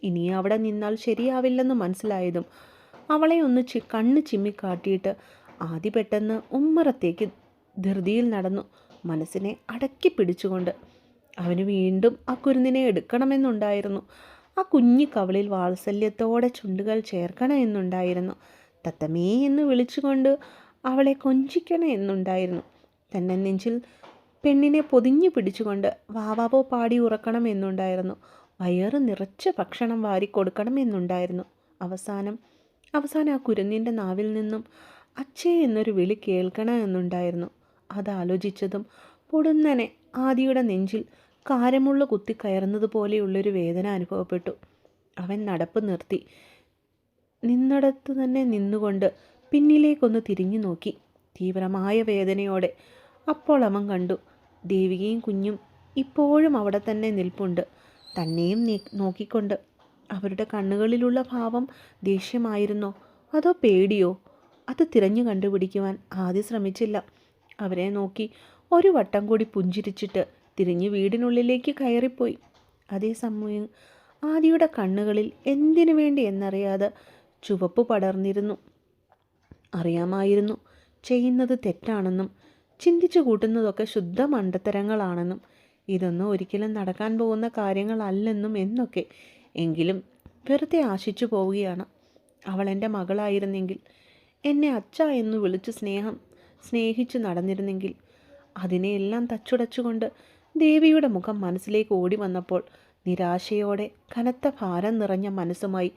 ഇനി അവിടെ നിന്നാൽ ശരിയാവില്ലെന്ന് മനസ്സിലായതും അവളെ ഒന്ന് കണ്ണ് ചിമ്മിക്കാട്ടിയിട്ട് ആദ്യ പെട്ടെന്ന് ഉമ്മറത്തേക്ക് ധൃതിയിൽ നടന്നു. മനസ്സിനെ അടക്കി പിടിച്ചുകൊണ്ട് അവന് വീണ്ടും ആ കുരുന്നിനെ എടുക്കണമെന്നുണ്ടായിരുന്നു. ആ കുഞ്ഞി കവളിൽ വാത്സല്യത്തോടെ ചുണ്ടുകൾ ചേർക്കണമെന്നുണ്ടായിരുന്നു. തത്തമേ എന്ന് വിളിച്ചുകൊണ്ട് അവളെ കൊഞ്ചിക്കണം എന്നുണ്ടായിരുന്നു. തന്നെ നെഞ്ചിൽ പെണ്ണിനെ പൊതിഞ്ഞു പിടിച്ചുകൊണ്ട് വാവാവോ പാടി ഉറക്കണം എന്നുണ്ടായിരുന്നു. വയറ് നിറച്ച് ഭക്ഷണം വാരിക്കൊടുക്കണം എന്നുണ്ടായിരുന്നു. അവസാനം ആ കുരുന്നിൻ്റെ നാവിൽ നിന്നും അച്ഛേ എന്നൊരു വിളി കേൾക്കണമെന്നുണ്ടായിരുന്നു. അതാലോചിച്ചതും പൊടുന്നനെ ആദിയുടെ നെഞ്ചിൽ കാരമുള്ള കുത്തിക്കയറുന്നത് പോലെയുള്ളൊരു വേദന അനുഭവപ്പെട്ടു. അവൻ നടപ്പ് നിർത്തി നിന്നിടത്ത് തന്നെ നിന്നുകൊണ്ട് പിന്നിലേക്കൊന്ന് തിരിഞ്ഞു നോക്കി തീവ്രമായ വേദനയോടെ. അപ്പോൾ അവൻ കണ്ടു ദേവികയും കുഞ്ഞും ഇപ്പോഴും അവിടെ തന്നെ നിൽപ്പുണ്ട്, തന്നെയും നോക്കിക്കൊണ്ട്. അവരുടെ കണ്ണുകളിലുള്ള ഭാവം ദേഷ്യമായിരുന്നോ അതോ പേടിയോ? അത് തിരഞ്ഞു കണ്ടുപിടിക്കുവാൻ ആദ്യം ശ്രമിച്ചില്ല. അവരെ നോക്കി ഒരു വട്ടം കൂടി പുഞ്ചിരിച്ചിട്ട് തിരിഞ്ഞ് വീടിനുള്ളിലേക്ക് കയറിപ്പോയി. അതേസമയം ആദിയുടെ കണ്ണുകളിൽ എന്തിനു വേണ്ടി എന്നറിയാതെ ചുവപ്പ് പടർന്നിരുന്നു. അറിയാമായിരുന്നു ചെയ്യുന്നത് തെറ്റാണെന്നും ചിന്തിച്ചു കൂട്ടുന്നതൊക്കെ ശുദ്ധ മണ്ടത്തരങ്ങളാണെന്നും ഇതൊന്നും ഒരിക്കലും നടക്കാൻ പോകുന്ന കാര്യങ്ങളല്ലെന്നും എന്നൊക്കെ. എങ്കിലും വെറുതെ ആശിച്ചു പോവുകയാണ്. അവൾ എൻ്റെ മകളായിരുന്നെങ്കിൽ, എന്നെ അച്ഛ എന്ന് വിളിച്ച് സ്നേഹിച്ച് നടന്നിരുന്നെങ്കിൽ. അതിനെയെല്ലാം തച്ചുടച്ചുകൊണ്ട് ദേവിയുടെ മുഖം മനസ്സിലേക്ക് ഓടി വന്നപ്പോൾ നിരാശയോടെ കനത്ത ഭാരം നിറഞ്ഞ മനസ്സുമായി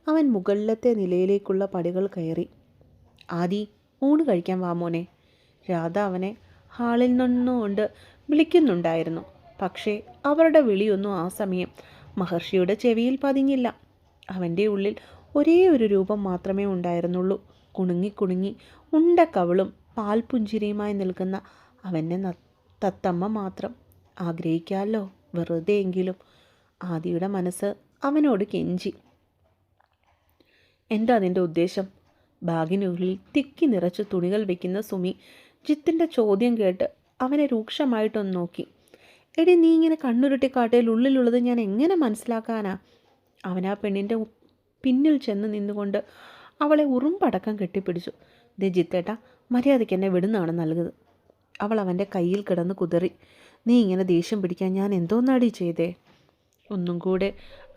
അവൻ മുകളിലത്തെ നിലയിലേക്കുള്ള പടികൾ കയറി. ആദി, ഊണ് കഴിക്കാൻ വാ മോനെ. രാധ അവനെ ഹാളിൽ നിന്നുകൊണ്ട് വിളിക്കുന്നുണ്ടായിരുന്നു. പക്ഷേ അവരുടെ വിളിയൊന്നും ആ സമയം മഹർഷിയുടെ ചെവിയിൽ പതിഞ്ഞില്ല. അവൻ്റെ ഉള്ളിൽ ഒരേ ഒരു രൂപം മാത്രമേ ഉണ്ടായിരുന്നുള്ളൂ. കുണുങ്ങി ഉണ്ടക്കവളും പാൽപുഞ്ചിരിയുമായി നിൽക്കുന്ന അവൻ്റെ തത്തമ്മ മാത്രം. ആഗ്രഹിക്കാമല്ലോ വെറുതെയെങ്കിലും. ആദിയുടെ മനസ്സ് അവനോട് കെഞ്ചി. എന്താ നിൻ്റെ ഉദ്ദേശം? ബാഗിനുള്ളിൽ തിക്കി നിറച്ച് തുണികൾ വയ്ക്കുന്ന സുമി ജിത്തിൻ്റെ ചോദ്യം കേട്ട് അവനെ രൂക്ഷമായിട്ടൊന്ന് നോക്കി. എടി നീ ഇങ്ങനെ കണ്ണുരുട്ടി കാട്ടയിൽ ഉള്ളിലുള്ളത് ഞാൻ എങ്ങനെ മനസ്സിലാക്കാനാ? അവൻ ആ പെണ്ണിൻ്റെ പിന്നിൽ ചെന്ന് നിന്നുകൊണ്ട് അവളെ ഉറുമ്പടക്കം കെട്ടിപ്പിടിച്ചു. ദേ ജിത്തേട്ടാ, മര്യാദയ്ക്ക് എന്നെ വിടുന്നതാണ് നല്ലത്. അവൾ അവൻ്റെ കയ്യിൽ കിടന്ന് കുതറി. നീ ഇങ്ങനെ ദേഷ്യം പിടിക്കാൻ ഞാൻ എന്തോന്നാടി ചെയ്തേ? ഒന്നും കൂടെ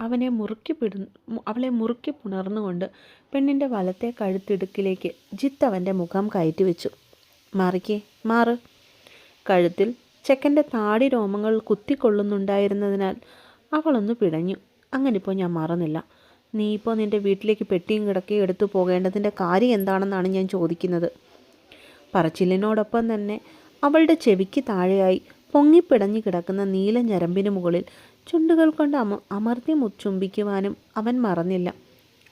അവളെ മുറുക്കി പുണർന്നുകൊണ്ട് പെണ്ണിൻ്റെ വലത്തെ കഴുത്തിടുക്കിലേക്ക് ജിത്ത് അവൻ്റെ മുഖം കയറ്റി വെച്ചു. മാറിക്കേ, മാറ്. കഴുത്തിൽ ചെക്കൻ്റെ താടി രോമങ്ങൾ കുത്തിക്കൊള്ളുന്നുണ്ടായിരുന്നതിനാൽ അവളൊന്ന് പിടഞ്ഞു. അങ്ങനിപ്പോൾ ഞാൻ മാറുന്നില്ല. നീ ഇപ്പോൾ നിൻ്റെ വീട്ടിലേക്ക് പെട്ടിയും കിടക്കയും എടുത്തു പോകേണ്ടതിൻ്റെ കാര്യം എന്താണെന്നാണ് ഞാൻ ചോദിക്കുന്നത്. പറച്ചിലിനോടൊപ്പം തന്നെ അവളുടെ ചെവിക്ക് താഴെയായി പൊങ്ങിപ്പിടഞ്ഞു കിടക്കുന്ന നീല ഞരമ്പിന് മുകളിൽ ചുണ്ടുകൾ കൊണ്ട് അമർത്തി ചുംബിക്കുവാനും അവൻ മറന്നില്ല.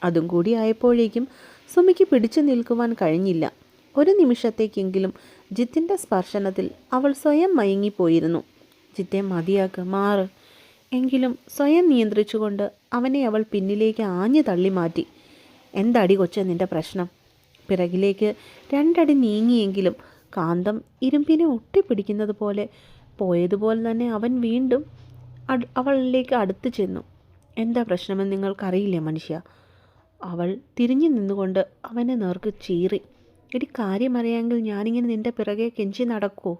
അതും കൂടി ആയപ്പോഴേക്കും സുമിക്ക് പിടിച്ചു നിൽക്കുവാൻ കഴിഞ്ഞില്ല. ഒരു നിമിഷത്തേക്കെങ്കിലും ജിത്തിൻ്റെ സ്പർശനത്തിൽ അവൾ സ്വയം മയങ്ങിപ്പോയിരുന്നു. ജിത്തെ മതിയാക്ക്, മാറ്. എങ്കിലും സ്വയം നിയന്ത്രിച്ചുകൊണ്ട് അവനെ അവൾ പിന്നിലേക്ക് ആഞ്ഞു തള്ളി മാറ്റി. എന്താടി കൊച്ചെ നിൻ്റെ പ്രശ്നം? പിറകിലേക്ക് 2 അടി നീങ്ങിയെങ്കിലും കാന്തം ഇരുമ്പിനെ ഒട്ടിപ്പിടിക്കുന്നത് പോലെ പോയതുപോലെ തന്നെ അവൻ വീണ്ടും അവളിലേക്ക് അടുത്ത് ചെന്നു. എന്താ പ്രശ്നമെന്ന് നിങ്ങൾക്കറിയില്ലേ മനുഷ്യ? അവൾ തിരിഞ്ഞു നിന്നുകൊണ്ട് അവനെ നേർക്ക് ചീറി. എടി, കാര്യമറിയാമെങ്കിൽ ഞാനിങ്ങനെ നിൻ്റെ പിറകെ കെഞ്ചി നടക്കുമോ?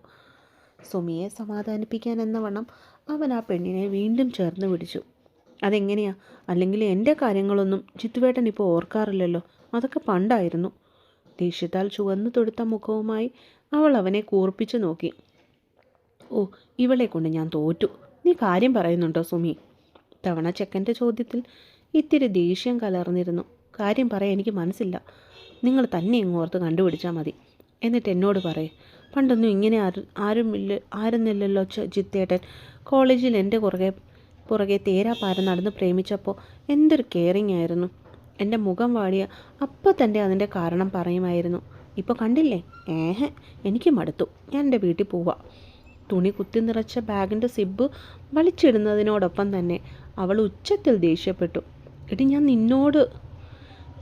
സുമിയെ സമാധാനിപ്പിക്കാൻ എന്നവണ്ണം അവൻ ആ പെണ്ണിനെ വീണ്ടും ചേർന്ന് പിടിച്ചു. അതെങ്ങനെയാ? അല്ലെങ്കിൽ എൻ്റെ കാര്യങ്ങളൊന്നും ജിത്തുവേട്ടൻ ഇപ്പോൾ ഓർക്കാറില്ലല്ലോ. അതൊക്കെ പണ്ടായിരുന്നു. ദേഷ്യത്താൽ ചുവന്നു തൊടുത്ത മുഖവുമായി അവൾ അവനെ കൂർപ്പിച്ചു നോക്കി. ഓ, ഇവളെ കൊണ്ട് ഞാൻ തോറ്റു. നീ കാര്യം പറയുന്നുണ്ടോ സുമി? തവണ ചെക്കൻ്റെ ചോദ്യത്തിൽ ഇത്തിരി ദേഷ്യം കലർന്നിരുന്നു. കാര്യം പറയാൻ എനിക്ക് മനസ്സില്ല. നിങ്ങൾ തന്നെ ഇങ്ങോർത്ത് കണ്ടുപിടിച്ചാൽ മതി. എന്നിട്ട് എന്നോട് പറയേ. പണ്ടൊന്നും ഇങ്ങനെ ആയിരുന്നില്ലല്ലോ ജിത്തേട്ടൻ. കോളേജിൽ എൻ്റെ പുറകെ തേരാപ്പാരം നടന്ന് പ്രേമിച്ചപ്പോൾ എന്തൊരു കെയറിങ് ആയിരുന്നു. എൻ്റെ മുഖം വാടിയ അപ്പം തന്നെ അതിൻ്റെ കാരണം പറയുമായിരുന്നു. ഇപ്പോൾ കണ്ടില്ലേ? എനിക്ക് മടുത്തു. ഞാൻ എൻ്റെ വീട്ടിൽ പോവാം. തുണി കുത്തി നിറച്ച ബാഗിൻ്റെ സിബ് വലിച്ചിടുന്നതിനോടൊപ്പം തന്നെ അവൾ ഉച്ചത്തിൽ ദേഷ്യപ്പെട്ടു. എടി, ഞാൻ നിന്നോട്.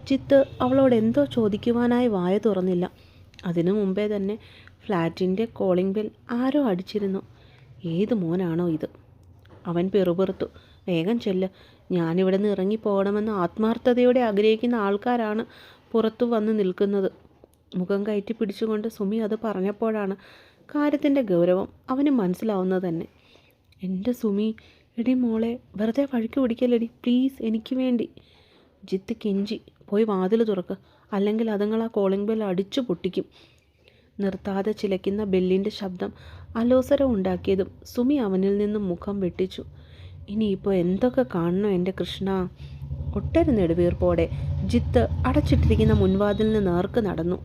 ജിത്ത് അവളോട് എന്തോ ചോദിക്കുവാനായി വായ തുറന്നില്ല. അതിനു മുമ്പേ തന്നെ ഫ്ലാറ്റിൻ്റെ കോളിംഗ് ബെൽ ആരോ അടിച്ചിരുന്നു. ഏത് മോനാണോ ഇത്? അവൻ പെറുപെറുത്തു. വേഗം ചെല്ല്. ഞാനിവിടെ നിന്ന് ഇറങ്ങിപ്പോകണമെന്ന് ആത്മാർത്ഥതയോടെ ആഗ്രഹിക്കുന്ന ആൾക്കാരാണ് പുറത്തു വന്ന് നിൽക്കുന്നത്. മുഖം കയറ്റി പിടിച്ചുകൊണ്ട് സുമി അത് പറഞ്ഞപ്പോഴാണ് കാര്യത്തിൻ്റെ ഗൗരവം അവന് മനസ്സിലാവുന്നത് തന്നെ. എൻ്റെ സുമി, എടി മോളെ, വെറുതെ വഴിക്ക് പിടിക്കല്ലടി പ്ലീസ്, എനിക്ക് വേണ്ടി. ജിത്ത് കെഞ്ചി. പോയി വാതിൽ തുറക്ക്, അല്ലെങ്കിൽ അതുങ്ങൾ ആ കോളിംഗ് ബെൽ അടിച്ചു പൊട്ടിക്കും. നിർത്താതെ ചിലയ്ക്കുന്ന ബെല്ലിൻ്റെ ശബ്ദം അലോസരം ഉണ്ടാക്കിയതും സുമി അവനിൽ നിന്നും മുഖം വെട്ടിച്ചു. ഇനിയിപ്പോൾ എന്തൊക്കെ കാണണോ എൻ്റെ കൃഷ്ണ? ഒട്ടൊരു നെടുവീർപ്പോടെ ജിത്ത് അടച്ചിട്ടിരിക്കുന്ന മുൻവാതിലിന് നേർക്ക് നടന്നു.